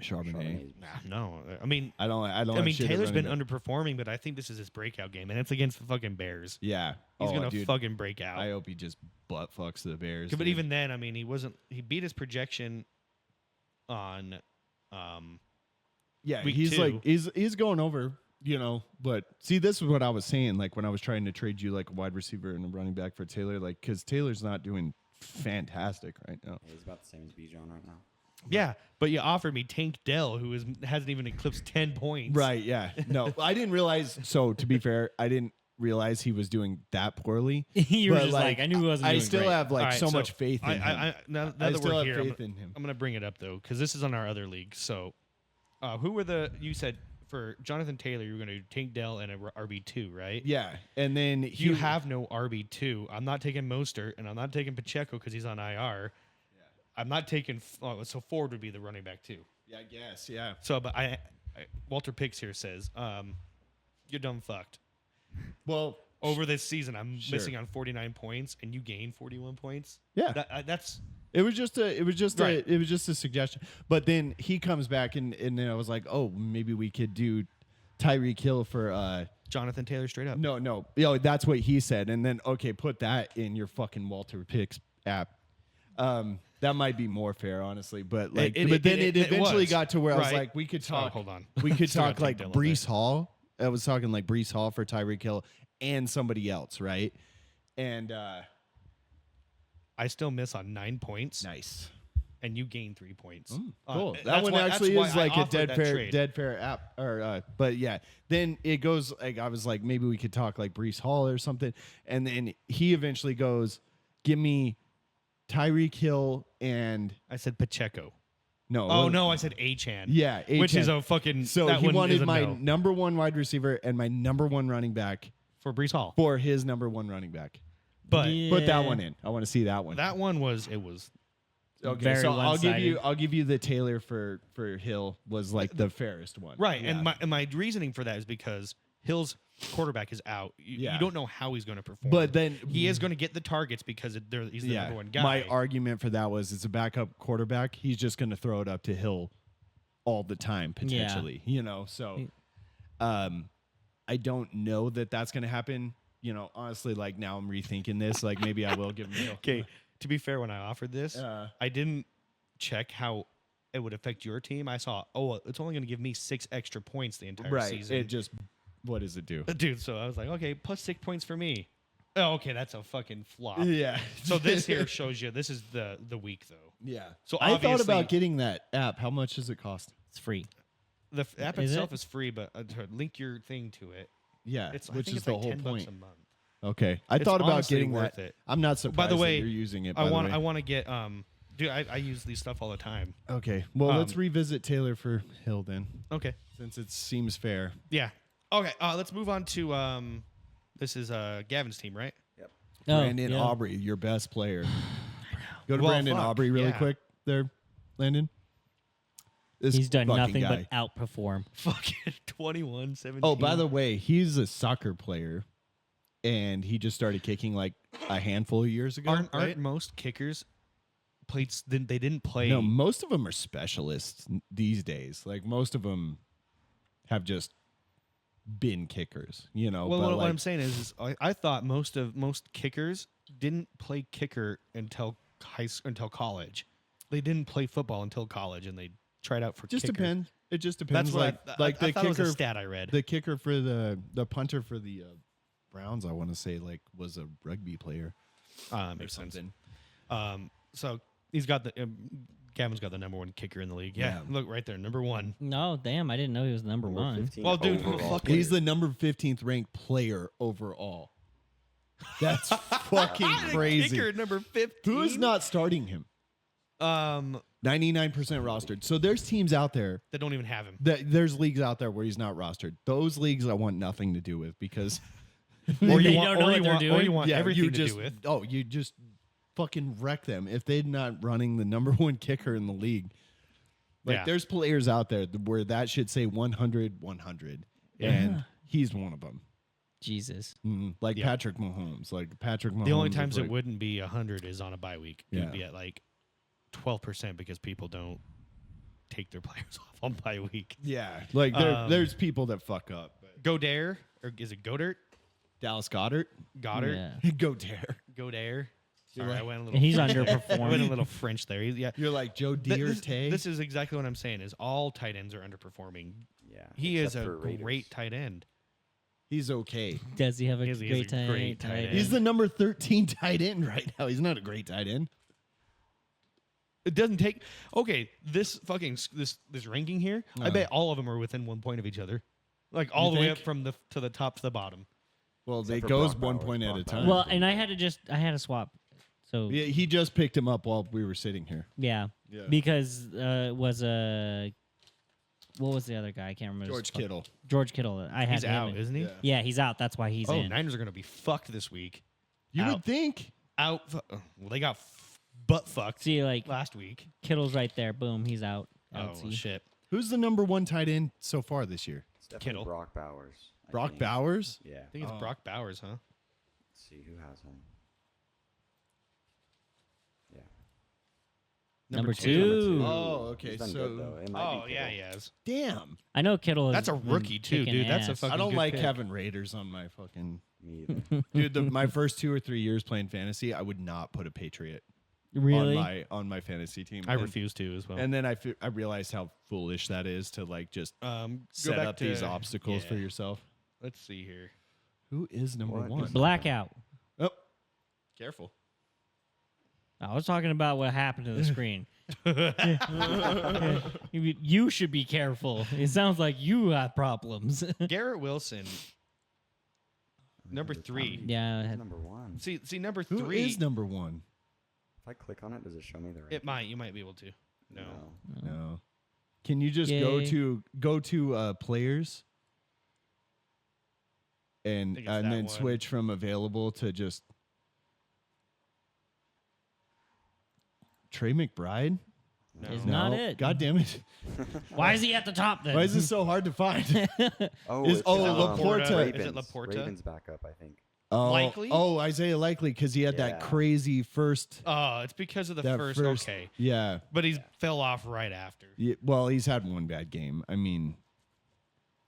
Speaker 4: Charbonnet.
Speaker 7: Charbonnet's-
Speaker 1: No. I mean,
Speaker 4: I don't.
Speaker 1: I
Speaker 4: have
Speaker 1: mean
Speaker 4: shit at
Speaker 1: Taylor's been
Speaker 4: running back.
Speaker 1: underperforming, but I think this is his breakout game, and it's against the fucking Bears.
Speaker 4: Yeah.
Speaker 1: He's
Speaker 4: Oh,
Speaker 1: gonna
Speaker 4: dude,
Speaker 1: fucking break out.
Speaker 4: I hope he just butt fucks the Bears.
Speaker 1: But
Speaker 4: dude.
Speaker 1: even then, I mean, he beat his projection on.
Speaker 4: Yeah,
Speaker 1: week
Speaker 4: he's
Speaker 1: 2.
Speaker 4: like he's going over, But see, this is what I was saying. Like when I was trying to trade you like a wide receiver and a running back for Taylor, like because Taylor's not doing fantastic right now.
Speaker 7: Yeah, he's about the same as Bijan right now.
Speaker 1: Yeah, but you offered me Tank Dell, who hasn't even eclipsed 10 points.
Speaker 4: Right? Yeah. No, I didn't realize. So to be fair, I didn't. realize he was doing that poorly.
Speaker 2: You were
Speaker 4: But,
Speaker 2: just like, I knew he wasn't
Speaker 4: I
Speaker 2: doing
Speaker 4: still
Speaker 2: great.
Speaker 4: have like
Speaker 1: All right,
Speaker 4: so much faith in him.
Speaker 1: now
Speaker 4: I
Speaker 1: that
Speaker 4: still
Speaker 1: we're
Speaker 4: have
Speaker 1: here,
Speaker 4: faith in him.
Speaker 1: I'm gonna bring it up though, because this is on our other league. So, who were you said for Jonathan Taylor, you were gonna do Tank Dell and a RB2, right?
Speaker 4: Yeah, and then
Speaker 1: You have no RB2. I'm not taking Mostert, and I'm not taking Pacheco because he's on IR. I'm not taking. So Ford would be the running back too.
Speaker 4: Yeah, I guess. Yeah.
Speaker 1: So, but Walter Picks here says, you're dumb fucked.
Speaker 4: Well,
Speaker 1: Over this season, I'm
Speaker 4: Sure.
Speaker 1: missing on 49 points, and you gain 41 points.
Speaker 4: yeah.
Speaker 1: That's
Speaker 4: It was just
Speaker 1: Right.
Speaker 4: a suggestion. But then he comes back and then I was like, oh, maybe we could do Tyreek Hill for
Speaker 1: Jonathan Taylor straight up.
Speaker 4: no. That's what he said. And then okay, put that in your fucking Walter Picks app. That might be more fair, honestly. But like
Speaker 1: It
Speaker 4: eventually
Speaker 1: was.
Speaker 4: got to where I was
Speaker 1: Right.
Speaker 4: like, we could talk
Speaker 1: hold on.
Speaker 4: We could
Speaker 1: Still
Speaker 4: talk
Speaker 1: gotta
Speaker 4: like
Speaker 1: take Dell on
Speaker 4: Brees Hall. I was talking like Brees Hall for Tyreek Hill and somebody else, right? And
Speaker 1: I still miss on 9 points,
Speaker 4: nice.
Speaker 1: and you gain 3 points.
Speaker 4: Cool.
Speaker 1: That's
Speaker 4: That one
Speaker 1: why-
Speaker 4: actually
Speaker 1: that's
Speaker 4: is
Speaker 1: why I
Speaker 4: like a
Speaker 1: offered that trade.
Speaker 4: dead fair app. Or but yeah, then it goes like I was like maybe we could talk like Brees Hall or something, and then he eventually goes, give me Tyreek Hill and
Speaker 1: I said Pacheco.
Speaker 4: no.
Speaker 1: Oh no, I said Achan.
Speaker 4: Yeah,
Speaker 1: which is
Speaker 4: Achane.
Speaker 1: a fucking.
Speaker 4: So
Speaker 1: that
Speaker 4: he
Speaker 1: one is
Speaker 4: wanted
Speaker 1: a
Speaker 4: my
Speaker 1: no.
Speaker 4: number one wide receiver and my number one running back
Speaker 1: for Brees Hall,
Speaker 4: for his number one running back.
Speaker 1: but
Speaker 4: Put that one in. I want to see that one.
Speaker 1: that one was
Speaker 4: Okay,
Speaker 2: Very
Speaker 4: so
Speaker 2: one-sided.
Speaker 4: I'll give you the Taylor for Hill was like the fairest one.
Speaker 1: right.
Speaker 4: Yeah.
Speaker 1: And my reasoning for that is because Hill's quarterback is out.
Speaker 4: Yeah.
Speaker 1: You don't know how he's going to perform.
Speaker 4: But then
Speaker 1: he is going to get the targets because he's the number one guy.
Speaker 4: my argument for that was it's a backup quarterback. He's just going to throw it up to Hill all the time potentially. You know, so I don't know that that's going to happen. You know, honestly, like now I'm rethinking this. Like maybe I will give him Hill.
Speaker 1: Okay. To be fair, when I offered this,
Speaker 4: Uh.
Speaker 1: I didn't check how it would affect your team. I saw, it's only going to give me 6 extra points the entire
Speaker 4: Right.
Speaker 1: season.
Speaker 4: It just what does it do?
Speaker 1: Dude, so I was like, okay, plus 6 points for me. Oh, okay, that's a fucking flop.
Speaker 4: Yeah.
Speaker 1: So this here shows you this is the week though.
Speaker 4: Yeah.
Speaker 1: So
Speaker 4: I thought
Speaker 1: obviously-
Speaker 4: about getting that app. How much does it cost?
Speaker 2: It's free.
Speaker 1: The app
Speaker 2: Is
Speaker 1: itself
Speaker 2: it?
Speaker 1: is free, but to link your thing to it,
Speaker 4: Yeah.
Speaker 1: I
Speaker 4: which
Speaker 1: think
Speaker 4: is
Speaker 1: it's
Speaker 4: the
Speaker 1: like
Speaker 4: whole
Speaker 1: $10
Speaker 4: point.
Speaker 1: a month.
Speaker 4: Okay. I
Speaker 1: It's
Speaker 4: thought about
Speaker 1: honestly
Speaker 4: getting
Speaker 1: worth
Speaker 4: that.
Speaker 1: it.
Speaker 4: I'm not surprised
Speaker 1: By the way,
Speaker 4: that you're using it.
Speaker 1: I
Speaker 4: by the
Speaker 1: want
Speaker 4: way.
Speaker 1: to get dude, I use these stuff all the time.
Speaker 4: Okay. Well, let's
Speaker 1: Um,
Speaker 4: revisit Taylor for Hill then,
Speaker 1: Okay.
Speaker 4: since it seems fair.
Speaker 1: Yeah. Okay. Let's move on to this is Gavin's team, right?
Speaker 7: Yep.
Speaker 2: Oh,
Speaker 4: Brandon
Speaker 2: yeah.
Speaker 4: Aubrey, your best player. Go to
Speaker 1: Well,
Speaker 4: Brandon
Speaker 1: fuck,
Speaker 4: Aubrey really
Speaker 1: yeah.
Speaker 4: quick there, Landon. This
Speaker 2: He's done
Speaker 4: fucking
Speaker 2: nothing
Speaker 4: guy.
Speaker 2: but outperform.
Speaker 1: Fucking 21-17.
Speaker 4: Oh, by the way, he's a soccer player, and he just started kicking like a handful of years ago.
Speaker 1: aren't
Speaker 4: right?
Speaker 1: most kickers played? They didn't play.
Speaker 4: No, most of them are specialists these days. Like most of them have just been kickers, you know.
Speaker 1: Well,
Speaker 4: but
Speaker 1: what
Speaker 4: like,
Speaker 1: I'm saying is I thought most kickers didn't play kicker until until college. They didn't play football until college, and they tried out for
Speaker 4: just
Speaker 1: kicker.
Speaker 4: depends. It just depends.
Speaker 1: That's what
Speaker 4: like
Speaker 1: I
Speaker 4: the
Speaker 1: thought it was a
Speaker 4: kicker,
Speaker 1: stat I read.
Speaker 4: the kicker for the punter for the Browns. I want to say like was a rugby player.
Speaker 1: Makes sense.
Speaker 4: Something.
Speaker 1: So he's got Gavin's got the number one kicker in the league. Yeah,
Speaker 4: Yeah.
Speaker 1: look right there, number one.
Speaker 2: No, damn, I didn't know he was number
Speaker 7: Number
Speaker 2: one.
Speaker 7: 15
Speaker 1: Well, dude,
Speaker 7: overall
Speaker 1: fuck
Speaker 7: player.
Speaker 4: He's the number 15th ranked player overall. That's fucking crazy.
Speaker 1: Kicker number 15.
Speaker 4: Who is not starting him? 99% rostered. So there's teams out there
Speaker 1: That don't even have him.
Speaker 4: there's leagues out there where he's not rostered. Those leagues I want nothing to do with because
Speaker 1: Or
Speaker 2: They
Speaker 1: you want,
Speaker 2: don't know
Speaker 1: or
Speaker 2: what
Speaker 1: you
Speaker 2: they're
Speaker 1: want, or
Speaker 2: doing?
Speaker 1: you want everything
Speaker 4: you
Speaker 1: to
Speaker 4: just
Speaker 1: do with.
Speaker 4: you just fucking wreck them if they're not running the number one kicker in the league. Like
Speaker 1: Yeah.
Speaker 4: there's players out there where that should say 100 100 and he's one of them.
Speaker 2: Jesus.
Speaker 4: Like
Speaker 1: Yeah.
Speaker 4: Patrick Mahomes. Like Patrick Mahomes.
Speaker 1: The only
Speaker 4: is
Speaker 1: times
Speaker 4: like,
Speaker 1: it wouldn't be 100 is on a bye week. It
Speaker 4: Yeah.
Speaker 1: would be at like 12% because people don't take their players off on bye week.
Speaker 4: Yeah. Like there's people that fuck up. But
Speaker 1: Godare, or is it Godert?
Speaker 4: Dallas Goddard.
Speaker 1: Goddard?
Speaker 2: Yeah.
Speaker 4: Go dare.
Speaker 1: Godare. Sorry, I went a little.
Speaker 2: He's
Speaker 1: I went a
Speaker 2: underperforming.
Speaker 1: little French there. Yeah.
Speaker 4: You're like Joe
Speaker 1: Th-
Speaker 4: Deere
Speaker 1: this,
Speaker 4: Tay.
Speaker 1: this is exactly what I'm saying. Is all tight ends are underperforming.
Speaker 7: Yeah.
Speaker 1: He is
Speaker 7: except
Speaker 1: a
Speaker 7: for Raiders.
Speaker 1: great tight end.
Speaker 4: He's okay.
Speaker 2: Does he have a
Speaker 1: He is a
Speaker 2: great tight
Speaker 1: great tight end.
Speaker 4: He's the number 13 tight end right now. He's not a great tight end.
Speaker 1: It doesn't take. Okay, this fucking this ranking here. I bet all of them are within 1 point of each other. Like all
Speaker 4: You
Speaker 1: the way
Speaker 4: think?
Speaker 1: up from the to the top to the bottom.
Speaker 4: Well,
Speaker 7: Except
Speaker 4: it
Speaker 7: for
Speaker 4: goes
Speaker 7: Brock
Speaker 4: 1
Speaker 7: Bowers.
Speaker 4: point at a
Speaker 7: Brock
Speaker 4: time.
Speaker 2: Well, and I had to swap. So
Speaker 4: Yeah, he just picked him up while we were sitting here.
Speaker 2: yeah,
Speaker 4: Yeah.
Speaker 2: because it was what was the other guy? I can't remember. his
Speaker 4: George
Speaker 2: fuck-
Speaker 4: Kittle.
Speaker 2: George Kittle. I had
Speaker 1: He's
Speaker 2: him
Speaker 1: out,
Speaker 2: in.
Speaker 1: isn't he?
Speaker 4: Yeah.
Speaker 2: Yeah, he's out. That's why he's
Speaker 1: Oh,
Speaker 2: in.
Speaker 1: Niners are going to be fucked this week.
Speaker 4: You
Speaker 1: Out.
Speaker 4: would think.
Speaker 1: Well, they got butt fucked
Speaker 2: See, like
Speaker 1: last week.
Speaker 2: Kittle's right there. Boom, he's out.
Speaker 1: Oh,
Speaker 2: Outsy.
Speaker 1: shit.
Speaker 4: Who's the number 1 tight end so far this year?
Speaker 7: It's definitely
Speaker 1: Kittle.
Speaker 7: Brock Bowers. I
Speaker 4: Brock
Speaker 7: think.
Speaker 4: Bowers?
Speaker 7: Yeah.
Speaker 1: I think it's
Speaker 4: Oh.
Speaker 1: Brock Bowers, huh?
Speaker 7: Let's see who has him. Yeah.
Speaker 2: Number
Speaker 1: two.
Speaker 2: two.
Speaker 4: Oh, okay.
Speaker 7: He's done
Speaker 4: So,
Speaker 7: good, though. It might
Speaker 1: Oh,
Speaker 7: be
Speaker 1: yeah,
Speaker 7: Kittle.
Speaker 1: he has.
Speaker 4: damn.
Speaker 2: I know Kittle is.
Speaker 1: That's a rookie, too, dude. That's a fucking
Speaker 4: I don't
Speaker 1: good
Speaker 4: like
Speaker 1: pick.
Speaker 4: having Raiders on my fucking.
Speaker 7: Me either.
Speaker 4: Dude, my first 2 or 3 years playing fantasy, I would not put a Patriot
Speaker 2: really.
Speaker 4: on my fantasy team.
Speaker 1: I
Speaker 4: And-
Speaker 1: refuse to as well.
Speaker 4: And then I realized how foolish that is to like just
Speaker 1: Go
Speaker 4: set
Speaker 1: back
Speaker 4: up these
Speaker 1: to-
Speaker 4: obstacles for
Speaker 1: yeah.
Speaker 4: yourself.
Speaker 1: Let's see here.
Speaker 4: Who is number
Speaker 7: What
Speaker 4: 1?
Speaker 7: is-
Speaker 2: Blackout.
Speaker 4: Oh, careful.
Speaker 2: I was talking about what happened to the screen. You should be careful. It sounds like you have problems.
Speaker 1: Garrett Wilson, number 3.
Speaker 2: Yeah, I
Speaker 7: Who's
Speaker 2: had-
Speaker 7: number 1.
Speaker 1: See, number
Speaker 4: Who
Speaker 1: 3.
Speaker 4: is number 1?
Speaker 7: If I click on it, does it show me the right?
Speaker 1: It might. You might be able to. No.
Speaker 4: No. Can you just
Speaker 2: Yay.
Speaker 4: go to players and
Speaker 1: think it's that
Speaker 4: then
Speaker 1: one.
Speaker 4: switch from available to just Trey McBride?
Speaker 1: No.
Speaker 2: It's
Speaker 4: No.
Speaker 2: not it.
Speaker 4: God damn it.
Speaker 2: Why is he at the top then?
Speaker 4: Why is this so hard to find?
Speaker 7: Oh,
Speaker 4: Is-
Speaker 7: it's,
Speaker 4: oh,
Speaker 1: Laporta.
Speaker 7: Ravens.
Speaker 1: Is it Laporta?
Speaker 7: Ravens backup, I think.
Speaker 1: Likely?
Speaker 4: Oh, Isaiah Likely because he had that
Speaker 7: Yeah.
Speaker 4: crazy first.
Speaker 1: Oh, it's because of the
Speaker 4: that
Speaker 1: first. Okay.
Speaker 4: Yeah.
Speaker 1: But he fell off right after.
Speaker 4: Yeah, well, he's had one bad game. I mean,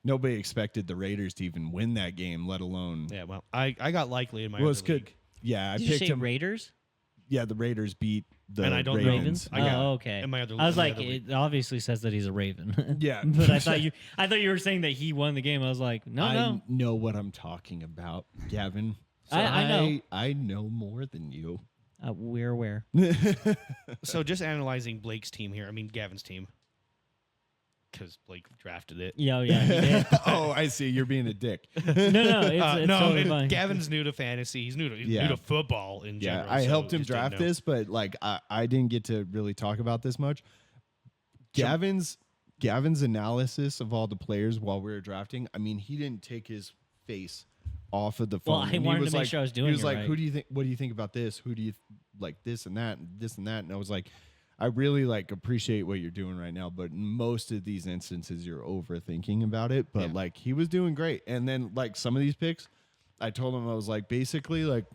Speaker 4: nobody expected the Raiders to even win that game, let alone.
Speaker 1: Yeah, well, I got Likely in my
Speaker 4: Well, it's
Speaker 1: other
Speaker 4: good.
Speaker 1: league.
Speaker 4: Yeah, I
Speaker 2: Did you
Speaker 4: picked
Speaker 2: say
Speaker 4: him.
Speaker 2: Raiders?
Speaker 4: Yeah, the Raiders beat the
Speaker 1: And I don't know.
Speaker 4: Ravens.
Speaker 2: Ravens?
Speaker 1: I got
Speaker 2: Oh, okay.
Speaker 1: in my other-
Speaker 2: I was
Speaker 1: in my
Speaker 2: like,
Speaker 1: other league.
Speaker 2: it obviously says that he's a Raven.
Speaker 4: Yeah.
Speaker 2: but I thought you were saying that he won the game. I was like, no,
Speaker 4: I
Speaker 2: no.
Speaker 4: know what I'm talking about, Gavin. So
Speaker 2: I know.
Speaker 4: I know more than you.
Speaker 2: We're aware.
Speaker 1: So just analyzing Blake's team here. I mean, Gavin's team. Because Blake drafted it.
Speaker 2: Yeah, he did.
Speaker 4: Oh, I see. You're being a dick.
Speaker 2: No, it's
Speaker 1: no,
Speaker 2: totally
Speaker 1: and
Speaker 2: fine.
Speaker 1: Gavin's new to fantasy. He's new
Speaker 4: Yeah.
Speaker 1: to football in
Speaker 4: Yeah,
Speaker 1: general.
Speaker 4: I
Speaker 1: so
Speaker 4: helped him
Speaker 1: just didn't
Speaker 4: draft
Speaker 1: know.
Speaker 4: this, but like I didn't get to really talk about this much. Gavin's analysis of all the players while we were drafting. I mean, he didn't take his face off of the phone.
Speaker 2: Well, I
Speaker 4: And he
Speaker 2: wanted
Speaker 4: was
Speaker 2: to make
Speaker 4: like,
Speaker 2: sure I was doing
Speaker 4: He was
Speaker 2: it
Speaker 4: like,
Speaker 2: right.
Speaker 4: "Who do you think? What do you think about this? Who do you like this and that and this and that?" And I was like, I really like appreciate what you're doing right now, but in most of these instances you're overthinking about it. But
Speaker 1: Yeah.
Speaker 4: like he was doing great. And then like some of these picks, I told him I was like basically like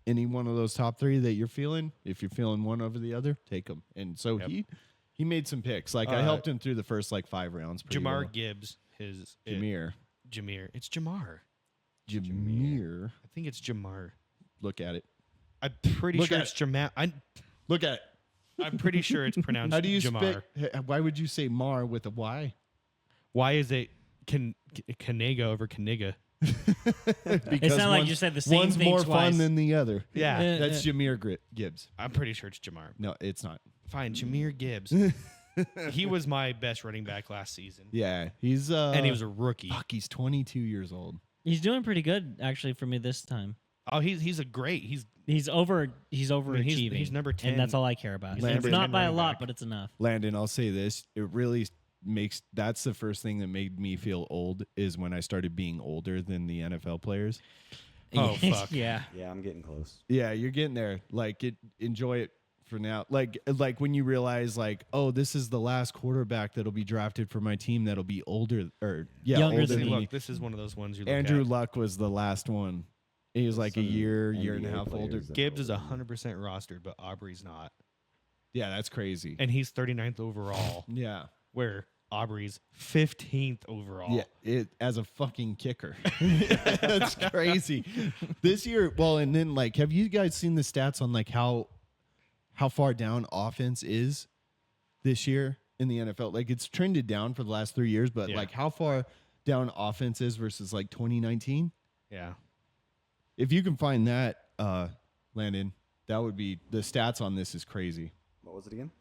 Speaker 4: any one of those top 3 that you're feeling, if you're feeling one over the other, take them. And so
Speaker 1: Yep.
Speaker 4: he made some picks. Like I helped him through the first like 5 rounds. pretty
Speaker 1: Jamar
Speaker 4: well.
Speaker 1: Gibbs.
Speaker 4: Jameer.
Speaker 1: Jameer. It's Jamar.
Speaker 4: Jameer.
Speaker 1: I think it's Jamar.
Speaker 4: Look at it.
Speaker 1: I'm pretty
Speaker 4: Look
Speaker 1: sure
Speaker 4: at
Speaker 1: it's Jamar.
Speaker 4: Look at it.
Speaker 1: I'm pretty sure it's pronounced
Speaker 4: How do you
Speaker 1: Jamar.
Speaker 4: Why would you say Mar with a Y?
Speaker 1: Why is it Kanega over Kaniga?
Speaker 4: Because
Speaker 2: sounded like
Speaker 4: one's-
Speaker 2: you said the same
Speaker 4: one's
Speaker 2: thing
Speaker 4: more
Speaker 2: twice.
Speaker 4: fun than the other.
Speaker 1: Yeah,
Speaker 4: That's Jameer Gibbs.
Speaker 1: I'm pretty sure it's Jamar.
Speaker 4: No, it's not.
Speaker 1: Fine, Jameer Gibbs. He was my best running back last season.
Speaker 4: Yeah, he's
Speaker 1: And he was a rookie.
Speaker 4: fuck. He's 22 years old.
Speaker 2: He's doing pretty good actually for me this time.
Speaker 1: Oh, he's a great. He's
Speaker 2: overachieving.
Speaker 1: he's number 10.
Speaker 2: and that's all I care about.
Speaker 1: He's
Speaker 2: It's
Speaker 4: number
Speaker 2: not
Speaker 1: 10
Speaker 2: by a
Speaker 1: running
Speaker 2: lot,
Speaker 1: back.
Speaker 2: but it's enough.
Speaker 4: Landon, I'll say this: it really makes that's the first thing that made me feel old is when I started being older than the NFL players.
Speaker 1: Oh, fuck.
Speaker 2: Yeah.
Speaker 7: Yeah, I'm getting close.
Speaker 4: Yeah, you're getting there. Like enjoy it for now. Like when you realize like, oh, this is the last quarterback that'll be drafted for my team that'll be older or
Speaker 2: Younger
Speaker 4: older
Speaker 2: than
Speaker 4: than
Speaker 2: me.
Speaker 4: me.
Speaker 1: Look, this is one of those ones you look
Speaker 4: Andrew
Speaker 1: at.
Speaker 4: Luck was the last one. He was like a
Speaker 7: Some
Speaker 4: year and a
Speaker 7: NBA
Speaker 4: half older.
Speaker 7: players that
Speaker 1: Gibbs is
Speaker 7: are
Speaker 1: 100% rostered, but Aubrey's not.
Speaker 4: Yeah, that's crazy.
Speaker 1: And he's 39th overall,
Speaker 4: Yeah.
Speaker 1: where Aubrey's 15th overall.
Speaker 4: Yeah, it as a fucking kicker. That's crazy. This year, well, and then like, have you guys seen the stats on like how far down offense is this year in the NFL? Like it's trended down for the last 3 years, but
Speaker 1: Yeah.
Speaker 4: like how far down offense is versus like 2019?
Speaker 1: Yeah.
Speaker 4: If you can find that, Landon, that would be the stats on this is crazy.
Speaker 7: What was it again?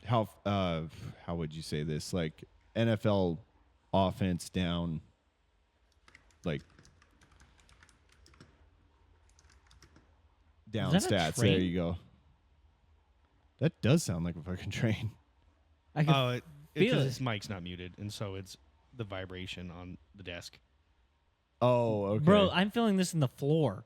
Speaker 4: How would you say this? Like NFL offense down like down
Speaker 2: Is that a
Speaker 4: stats. There
Speaker 2: train?
Speaker 4: you go. That does sound like a fucking train.
Speaker 2: I can
Speaker 1: Oh, it's
Speaker 2: feel
Speaker 1: because
Speaker 2: it.
Speaker 1: his mic's not muted, and so it's the vibration on the desk.
Speaker 4: Oh, okay.
Speaker 2: Bro, I'm feeling this in the floor.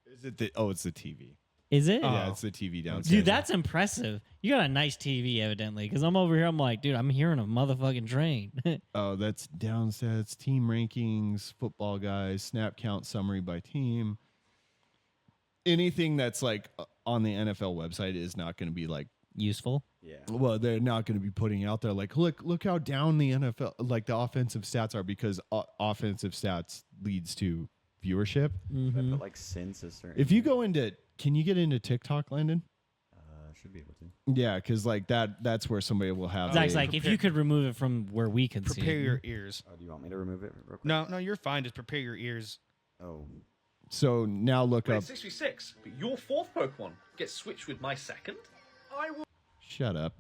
Speaker 4: Is it the? Oh, it's the TV.
Speaker 2: Is it?
Speaker 1: Oh.
Speaker 4: Yeah, it's the TV downstairs.
Speaker 2: Dude, that's impressive. You got a nice TV, evidently. Because I'm over here, I'm like, dude, I'm hearing a motherfucking train.
Speaker 4: Oh, that's downstats, team rankings, football guys, snap count summary by team. Anything that's like on the NFL website is not going to be like,
Speaker 2: Useful.
Speaker 7: Yeah.
Speaker 4: well, they're not going to be putting out there like, look how down the NFL, like the offensive stats are, because offensive stats leads to viewership.
Speaker 2: Mm-hmm.
Speaker 7: But like since a certain.
Speaker 4: If you go into, can you get into TikTok, Landon?
Speaker 7: should be able to.
Speaker 4: Yeah, because like that's where somebody will have.
Speaker 2: Zach's
Speaker 4: a-
Speaker 2: like, if you could remove it from where we could see
Speaker 1: Prepare
Speaker 2: it.
Speaker 1: your ears.
Speaker 7: Oh, do you want me to remove it real quick?
Speaker 1: No, you're fine. Just prepare your ears.
Speaker 7: Oh.
Speaker 4: So now look up.
Speaker 9: 66, but your fourth Pokemon gets switched with my second? I will.
Speaker 4: Shut up.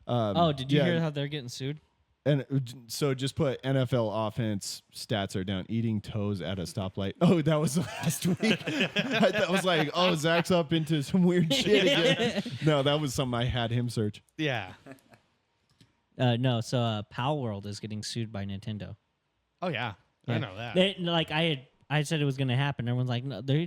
Speaker 2: Oh, did you
Speaker 4: yeah,
Speaker 2: hear how they're getting sued?
Speaker 4: And so just put NFL offense stats are down. Eating toes at a stoplight. Oh, that was last week. That was like, oh, Zach's up into some weird shit again. No, that was something I had him search.
Speaker 1: Yeah.
Speaker 2: No, so Pal World is getting sued by Nintendo.
Speaker 1: Oh yeah. I know that.
Speaker 2: They, like I said it was going to happen. Everyone's like, no, they're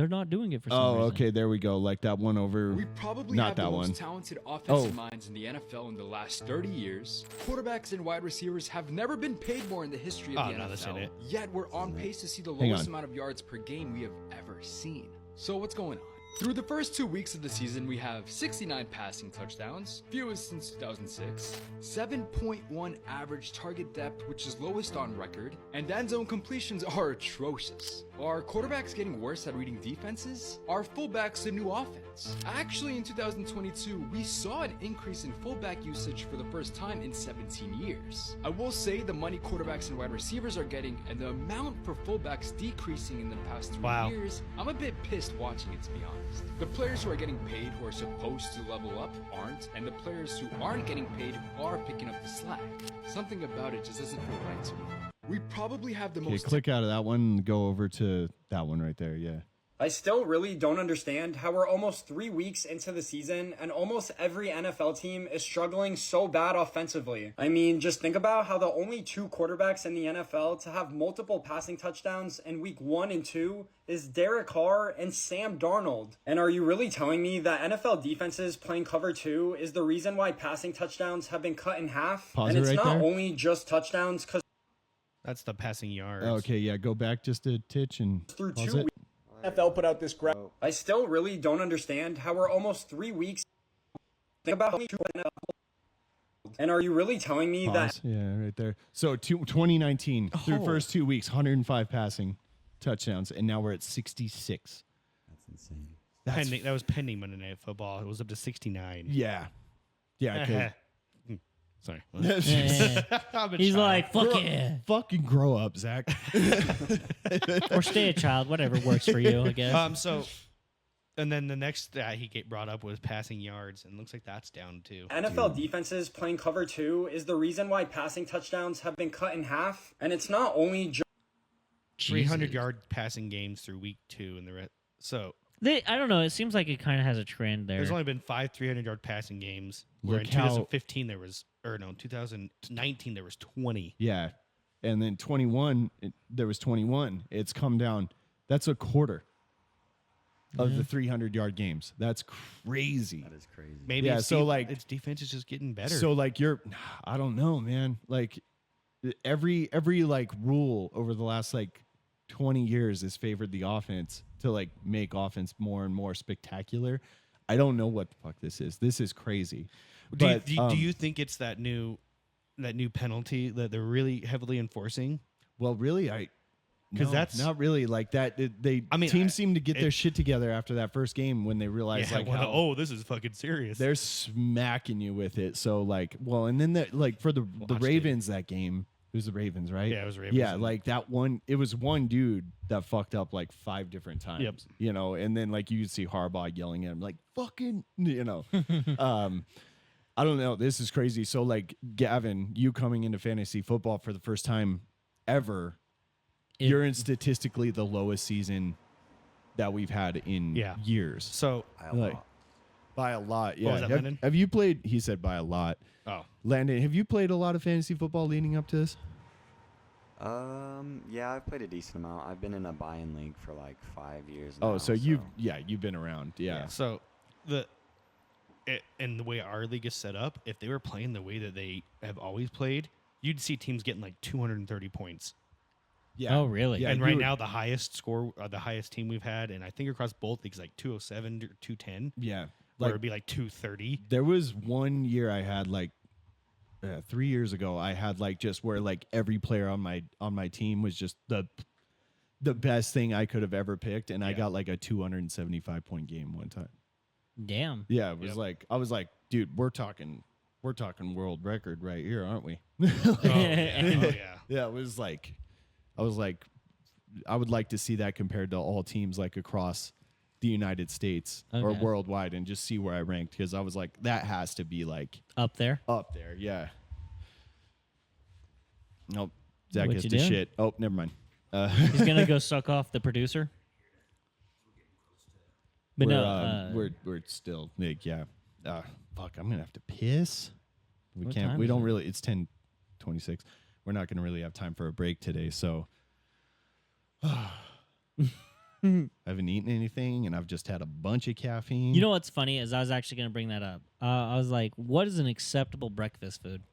Speaker 2: not doing it for some
Speaker 4: Oh,
Speaker 2: reason.
Speaker 4: okay, there we go. Like that one over.
Speaker 10: We probably
Speaker 4: not
Speaker 10: have
Speaker 4: that
Speaker 10: the most
Speaker 4: one.
Speaker 10: talented offensive
Speaker 4: Oh.
Speaker 10: minds in the NFL in the last 30 years. Quarterbacks and wide receivers have never been paid more in the history of
Speaker 1: Oh,
Speaker 10: the
Speaker 1: no, that's
Speaker 10: NFL.
Speaker 1: in it.
Speaker 10: Yet we're on pace to see the
Speaker 4: Hang
Speaker 10: lowest
Speaker 4: on.
Speaker 10: amount of yards per game we have ever seen. So what's going on? Through the first 2 weeks of the season, we have 69 passing touchdowns, fewest since 2006, 7.1 average target depth, which is lowest on record, and end zone completions are atrocious. Are quarterbacks getting worse at reading defenses? Are fullbacks the new offense? Actually, in 2022, we saw an increase in fullback usage for the first time in 17 years. I will say the money quarterbacks and wide receivers are getting and the amount for fullbacks decreasing in the past 3
Speaker 1: Wow.
Speaker 10: years, I'm a bit pissed watching it, to be honest. The players who are getting paid who are supposed to level up aren't, and the players who aren't getting paid are picking up the slack. Something about it just doesn't feel right to me. We probably have the
Speaker 4: Okay,
Speaker 10: most
Speaker 4: click out of that one and go over to that one right there. Yeah.
Speaker 11: I still really don't understand how we're almost 3 weeks into the season and almost every NFL team is struggling so bad offensively. I mean, just think about how the only 2 quarterbacks in the NFL to have multiple passing touchdowns in week 1 and 2 is Derek Carr and Sam Darnold. And are you really telling me that NFL defenses playing cover 2 is the reason why passing touchdowns have been cut in half?
Speaker 4: Pause
Speaker 11: and
Speaker 4: it
Speaker 11: it's
Speaker 4: right
Speaker 11: not
Speaker 4: there.
Speaker 11: only just touchdowns, because
Speaker 1: That's the passing yards.
Speaker 4: Okay, yeah. Go back just a titch and
Speaker 11: through
Speaker 4: pause
Speaker 11: 2
Speaker 4: it.
Speaker 11: weeks, NFL put out this graph. I still really don't understand how we're almost 3 weeks. Think about how many NFL. And are you really telling me that
Speaker 4: Pause. Yeah, right there. So 2019 through
Speaker 1: Oh.
Speaker 4: first 2 weeks, 105 passing touchdowns, and now we're at 66.
Speaker 7: That's insane.
Speaker 4: That's
Speaker 1: Pending, that was pending Monday Night Football. It was up to 69.
Speaker 4: yeah, yeah.
Speaker 1: Sorry.
Speaker 2: Eh.
Speaker 1: I'm a
Speaker 2: He's
Speaker 1: child.
Speaker 2: like, fuck yeah.
Speaker 4: Fucking grow up, Zach.
Speaker 2: Or stay a child, whatever works for you, I guess.
Speaker 1: So, and then the next that he brought up was passing yards, and looks like that's down too.
Speaker 11: NFL defenses playing cover 2 is the reason why passing touchdowns have been cut in half? And it's not only just
Speaker 1: 300-yard passing games through week 2, and the rest. So
Speaker 2: I don't know. It seems like it kind of has a trend there.
Speaker 1: there's only been 5 300-yard passing games. Where
Speaker 4: Look
Speaker 1: in
Speaker 4: how-
Speaker 1: 2015 there was, or no, 2019 there was 20.
Speaker 4: Yeah, and then 21. There was 21. It's come down. That's a quarter of the 300-yard games. That's crazy.
Speaker 7: That is crazy.
Speaker 1: Maybe
Speaker 4: Yeah,
Speaker 1: it's
Speaker 4: so, like-
Speaker 1: its defense is just getting better.
Speaker 4: So like I don't know, man. Like every like rule over the last like 20 years has favored the offense to like make offense more and more spectacular. I don't know what the fuck this is. This is crazy.
Speaker 1: do,
Speaker 4: But,
Speaker 1: do you think it's that new penalty that they're really heavily enforcing?
Speaker 4: well, really,
Speaker 1: 'Cause
Speaker 4: no,
Speaker 1: that's-
Speaker 4: not really like that.
Speaker 1: I mean,
Speaker 4: teams seem to get their
Speaker 1: it-
Speaker 4: shit together after that first game when they realize like
Speaker 1: well,
Speaker 4: how
Speaker 1: oh, this is fucking serious.
Speaker 4: they're smacking you with it. So like, well, and then like for the
Speaker 1: Watched it.
Speaker 4: Ravens that game, it was the Ravens, right?
Speaker 1: Yeah, it was Ravens.
Speaker 4: Yeah, like that one. It was one dude that fucked up like 5 different times.
Speaker 1: Yep.
Speaker 4: You know, and then like you could see Harbaugh yelling at him like "fucking," you know. I don't know. This is crazy. So like Gavin, you coming into fantasy football for the first time ever, you're in statistically the lowest season that we've had in years.
Speaker 1: So
Speaker 4: by a lot, yeah.
Speaker 1: was that, Landon?
Speaker 4: Have you played? He said by a lot.
Speaker 1: Oh,
Speaker 4: Landon, have you played a lot of fantasy football leading up to this?
Speaker 7: Yeah, I've played a decent amount. I've been in a buy-in league for like 5 years now.
Speaker 4: Oh, so you've been around, yeah.
Speaker 1: So and the way our league is set up, if they were playing the way that they have always played, you'd see teams getting like 230 points.
Speaker 4: Yeah.
Speaker 2: Oh, really?
Speaker 4: Yeah,
Speaker 1: and right now the highest score, the highest team we've had, and I think across both leagues, like 207 or 210.
Speaker 4: Yeah.
Speaker 1: Where it'd be like 230.
Speaker 4: There was one year I had like 3 years ago. I had like just where like every player on my team was just the best thing I could have ever picked, and I got like a 275 point game one time.
Speaker 2: Damn.
Speaker 4: Yeah, it was like I was like, dude, we're talking world record right here, aren't we?
Speaker 1: Yeah.
Speaker 4: Yeah, it was like I was like, I would like to see that compared to all teams like across the United States or
Speaker 2: Okay.
Speaker 4: worldwide, and just see where I ranked, because I was like, that has to be like
Speaker 2: Up there.
Speaker 4: yeah. Nope, Zach
Speaker 2: What
Speaker 4: gets
Speaker 2: you
Speaker 4: to
Speaker 2: doing?
Speaker 4: shit. Oh, never mind.
Speaker 2: He's gonna go suck off the producer. But
Speaker 4: we're still big, yeah. Fuck, I'm gonna have to piss. We
Speaker 2: What
Speaker 4: can't.
Speaker 2: time
Speaker 4: We
Speaker 2: is
Speaker 4: don't
Speaker 2: it?
Speaker 4: really. It's 10:26. We're not gonna really have time for a break today, so. I haven't eaten anything, and I've just had a bunch of caffeine.
Speaker 2: you know what's funny is I was actually gonna bring that up. I was like, what is an acceptable breakfast food?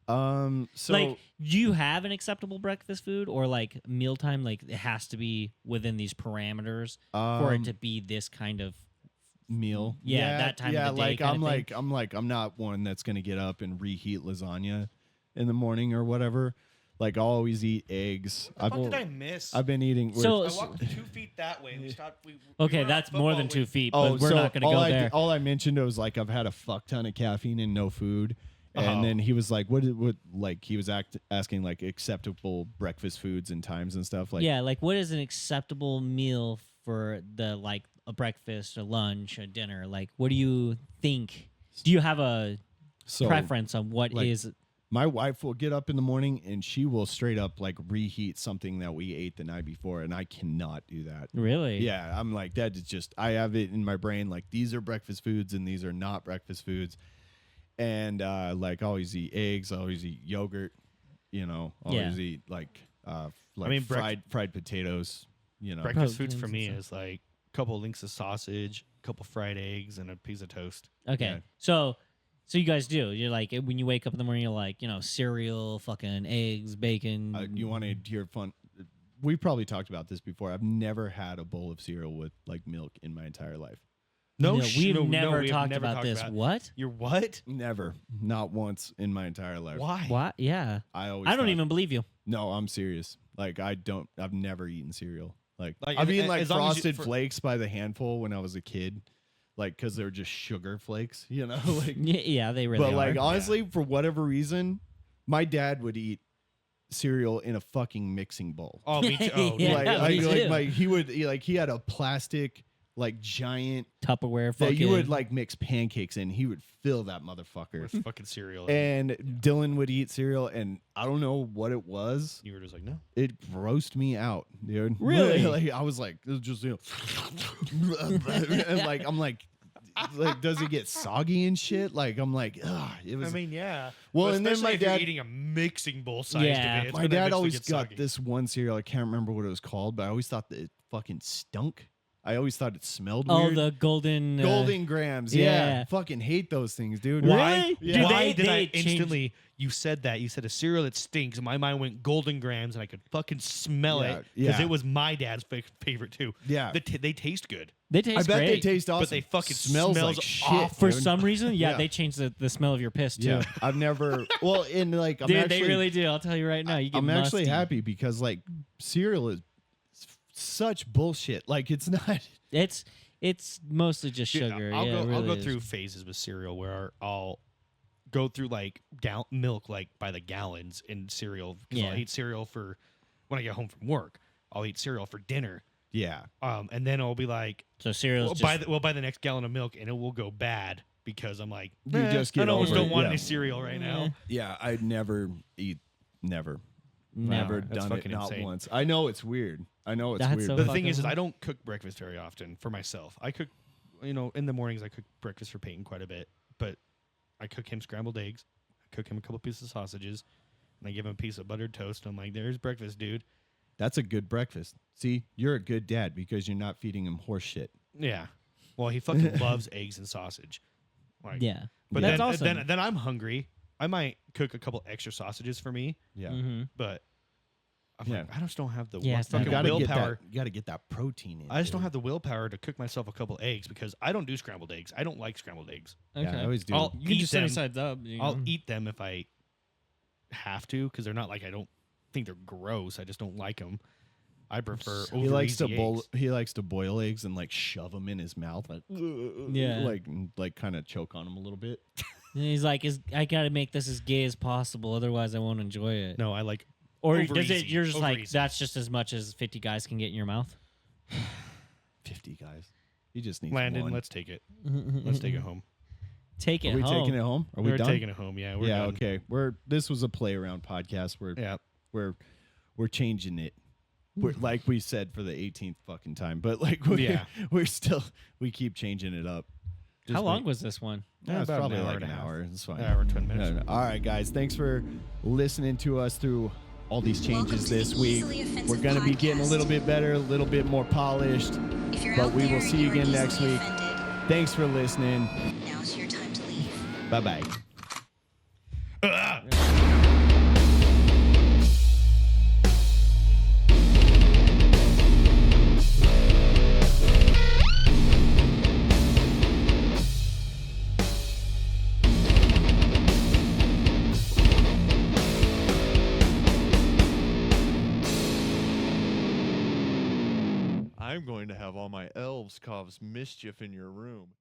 Speaker 4: So
Speaker 2: Like, do you have an acceptable breakfast food, or like mealtime? Like, it has to be within these parameters for it to be this kind of
Speaker 4: meal.
Speaker 2: Yeah, that time of the day
Speaker 4: like
Speaker 2: kinda
Speaker 4: I'm not one that's gonna get up and reheat lasagna in the morning or whatever. Like, I'll always eat eggs.
Speaker 1: What did I miss?
Speaker 4: I've been eating.
Speaker 2: So-
Speaker 1: I walked 2 feet that way. We stopped. We
Speaker 2: Okay,
Speaker 1: were on
Speaker 2: that's more than
Speaker 1: football
Speaker 2: 2 feet,
Speaker 4: Oh,
Speaker 2: but we're
Speaker 4: so
Speaker 2: not gonna
Speaker 4: all
Speaker 2: go
Speaker 4: I
Speaker 2: there.
Speaker 4: all I mentioned was like, I've had a fuck ton of caffeine and no food. And then he was like, what like he was asking like acceptable breakfast foods and times and stuff. Like,
Speaker 2: Yeah, like what is an acceptable meal for the like a breakfast, a lunch, a dinner? Like, what do you think? Do you have a
Speaker 4: so
Speaker 2: preference on what
Speaker 4: like,
Speaker 2: is?
Speaker 4: my wife will get up in the morning and she will straight up like reheat something that we ate the night before, and I cannot do that.
Speaker 2: Really?
Speaker 4: Yeah, I'm like, that is just, I have it in my brain like, these are breakfast foods and these are not breakfast foods. And like, I always eat eggs, I always eat yogurt, you know, always eat like fried potatoes, you know.
Speaker 1: Breakfast foods
Speaker 2: Proteins
Speaker 1: for
Speaker 2: and
Speaker 1: me
Speaker 2: stuff.
Speaker 1: is like a couple links of sausage, a couple fried eggs, and a piece of toast.
Speaker 2: Okay,
Speaker 4: Yeah.
Speaker 2: so you guys do. You're like, when you wake up in the morning, you're like, cereal, fucking eggs, bacon.
Speaker 4: You want to hear fun? We probably talked about this before. I've never had a bowl of cereal with like milk in my entire life.
Speaker 2: We've never talked about this. What?
Speaker 1: You're what?
Speaker 4: Never, not once in my entire life.
Speaker 1: Why?
Speaker 2: What? Yeah.
Speaker 4: I
Speaker 2: I don't
Speaker 4: thought-
Speaker 2: even believe you.
Speaker 4: No, I'm serious. Like, I've never eaten cereal. Like
Speaker 1: Like,
Speaker 4: I've
Speaker 1: and-
Speaker 4: eaten like
Speaker 1: as long as you-
Speaker 4: Frosted
Speaker 1: for-
Speaker 4: Flakes by the handful when I was a kid, like, because they're just sugar flakes, you know. Like,
Speaker 2: Yeah, they really
Speaker 4: but
Speaker 2: are.
Speaker 4: like honestly, for whatever reason, my dad would eat cereal in a fucking mixing bowl.
Speaker 1: Oh, me too. Oh,
Speaker 2: Yeah, me too.
Speaker 4: He had a plastic like giant
Speaker 2: Tupperware
Speaker 4: that
Speaker 2: fucking.
Speaker 4: you would like mix pancakes in. He would fill that motherfucker.
Speaker 1: with fucking cereal.
Speaker 4: And Dylan would eat cereal, and I don't know what it was.
Speaker 1: You were just like, no.
Speaker 4: It grossed me out, dude.
Speaker 2: Really?
Speaker 4: Like, I was like, it was just, and like, I'm like, does it get soggy and shit? Like, I'm like, ugh. It was.
Speaker 1: yeah.
Speaker 4: Well, and then
Speaker 1: especially
Speaker 4: my
Speaker 1: if you're
Speaker 4: dad-
Speaker 1: eating a mixing bowl size
Speaker 2: Yeah.
Speaker 1: of it. It's
Speaker 4: my
Speaker 1: gonna
Speaker 4: dad
Speaker 1: eventually
Speaker 4: always
Speaker 1: get
Speaker 4: got
Speaker 1: soggy.
Speaker 4: this one cereal. I can't remember what it was called, but I always thought that it fucking stunk. I always thought it smelled
Speaker 2: Oh,
Speaker 4: weird.
Speaker 2: the golden.
Speaker 4: Golden Grams. Yeah.
Speaker 2: yeah.
Speaker 4: Fucking hate those things, dude.
Speaker 2: Really?
Speaker 4: Yeah.
Speaker 1: Why
Speaker 2: They-
Speaker 1: did I
Speaker 2: they changed-
Speaker 1: instantly? You said that. You said a cereal that stinks. My mind went Golden Grams, and I could fucking smell
Speaker 4: Yeah,
Speaker 1: it because
Speaker 4: yeah.
Speaker 1: it was my dad's favorite too.
Speaker 4: Yeah.
Speaker 1: They taste good.
Speaker 2: They taste
Speaker 4: I bet
Speaker 2: great.
Speaker 4: they taste awesome.
Speaker 1: But they fucking
Speaker 4: smells
Speaker 1: smells
Speaker 4: like shit.
Speaker 1: awful.
Speaker 2: For
Speaker 4: dude.
Speaker 2: some reason, yeah,
Speaker 4: Yeah.
Speaker 2: they changed the smell of your piss too.
Speaker 4: Yeah, I've never. Well, in like, I'm
Speaker 2: Dude,
Speaker 4: actually,
Speaker 2: they really do. I'll tell you right now. You get
Speaker 4: I'm actually
Speaker 2: musty.
Speaker 4: happy because like cereal is such bullshit. Like, it's not.
Speaker 2: It's mostly just
Speaker 1: Dude,
Speaker 2: sugar.
Speaker 1: I'll
Speaker 2: yeah,
Speaker 1: go.
Speaker 2: it really
Speaker 1: I'll go
Speaker 2: is.
Speaker 1: through phases with cereal where I'll go through like milk like by the gallons in cereal. 'Cause
Speaker 2: Yeah.
Speaker 1: I'll eat cereal for when I get home from work. I'll eat cereal for dinner.
Speaker 4: Yeah.
Speaker 1: And then I'll be like,
Speaker 2: So cereal's
Speaker 1: well, buy the next gallon of milk, and it will go bad because I'm like,
Speaker 4: You just get
Speaker 1: I almost
Speaker 4: over
Speaker 1: don't
Speaker 4: it,
Speaker 1: want
Speaker 4: yeah.
Speaker 1: any cereal right now.
Speaker 4: Yeah, I'd never eat. Never. Never
Speaker 1: That's
Speaker 4: done it,
Speaker 1: fucking
Speaker 4: not
Speaker 1: insane.
Speaker 4: once. I know it's weird. I know it's
Speaker 2: That's
Speaker 4: weird.
Speaker 2: so
Speaker 1: The
Speaker 4: but
Speaker 1: thing is
Speaker 2: fucking-
Speaker 1: I don't cook breakfast very often for myself. I cook, in the mornings I cook breakfast for Peyton quite a bit, but I cook him scrambled eggs, I cook him a couple pieces of sausages, and I give him a piece of buttered toast. I'm like, there's breakfast, dude.
Speaker 4: That's a good breakfast. See, you're a good dad because you're not feeding him horse shit.
Speaker 1: Yeah. Well, he fucking loves eggs and sausage. Like,
Speaker 2: Yeah.
Speaker 1: But
Speaker 2: That's
Speaker 1: then,
Speaker 2: awesome.
Speaker 1: then I'm hungry. I might cook a couple extra sausages for me,
Speaker 4: Yeah.
Speaker 2: Mhm.
Speaker 1: but I'm
Speaker 4: Yeah.
Speaker 1: like, I just don't have the
Speaker 2: Yeah, it's not
Speaker 1: fucking
Speaker 4: You gotta get
Speaker 1: willpower.
Speaker 4: that. You got to get that protein in.
Speaker 1: I just don't
Speaker 4: dude.
Speaker 1: have the willpower to cook myself a couple eggs because I don't do scrambled eggs. I don't like scrambled eggs.
Speaker 2: Okay.
Speaker 4: Yeah, I always do.
Speaker 1: I'll
Speaker 2: You can
Speaker 1: eat
Speaker 2: just sunny
Speaker 1: them.
Speaker 2: sides up.
Speaker 1: I'll eat them if I have to because they're not like I don't think they're gross. I just don't like them. I prefer.
Speaker 4: He likes to
Speaker 1: over-easy
Speaker 4: boil.
Speaker 1: eggs.
Speaker 4: He likes to boil eggs and like shove them in his mouth, like
Speaker 2: Yeah.
Speaker 4: like kind of choke on them a little bit.
Speaker 2: And he's like, I got to make this as gay as possible, otherwise I won't enjoy it.
Speaker 1: No, I like.
Speaker 2: Or
Speaker 1: over
Speaker 2: does it?
Speaker 1: easy,
Speaker 2: You're just
Speaker 1: over
Speaker 2: like
Speaker 1: easy.
Speaker 2: that's just as much as 50 guys can get in your mouth.
Speaker 4: 50 guys. He just needs
Speaker 1: Landon,
Speaker 4: one.
Speaker 1: let's take it. Let's take it home.
Speaker 2: Take it
Speaker 4: Are we
Speaker 2: home.
Speaker 4: taking it home? Are we
Speaker 1: We're
Speaker 4: done?
Speaker 1: taking it home. Yeah, we're
Speaker 4: yeah.
Speaker 1: done.
Speaker 4: Okay. This was a play around podcast. We're changing it. We're like we said for the 18th fucking time, but like
Speaker 1: Yeah.
Speaker 4: we keep changing it up.
Speaker 2: How long was this one?
Speaker 4: Yeah, it's
Speaker 1: About
Speaker 4: probably
Speaker 1: an hour
Speaker 4: like
Speaker 1: and
Speaker 4: an
Speaker 1: a half.
Speaker 4: hour. It's fine.
Speaker 1: An hour, 10 minutes.
Speaker 4: No. All right, guys. Thanks for listening to us through all these changes this week. We're going to be getting a little bit better, a little bit more polished, but we will see you again next week. Thanks for listening.
Speaker 12: Now's your time to leave.
Speaker 4: Bye-bye.
Speaker 3: I'm going to have all my elves cause mischief in your room.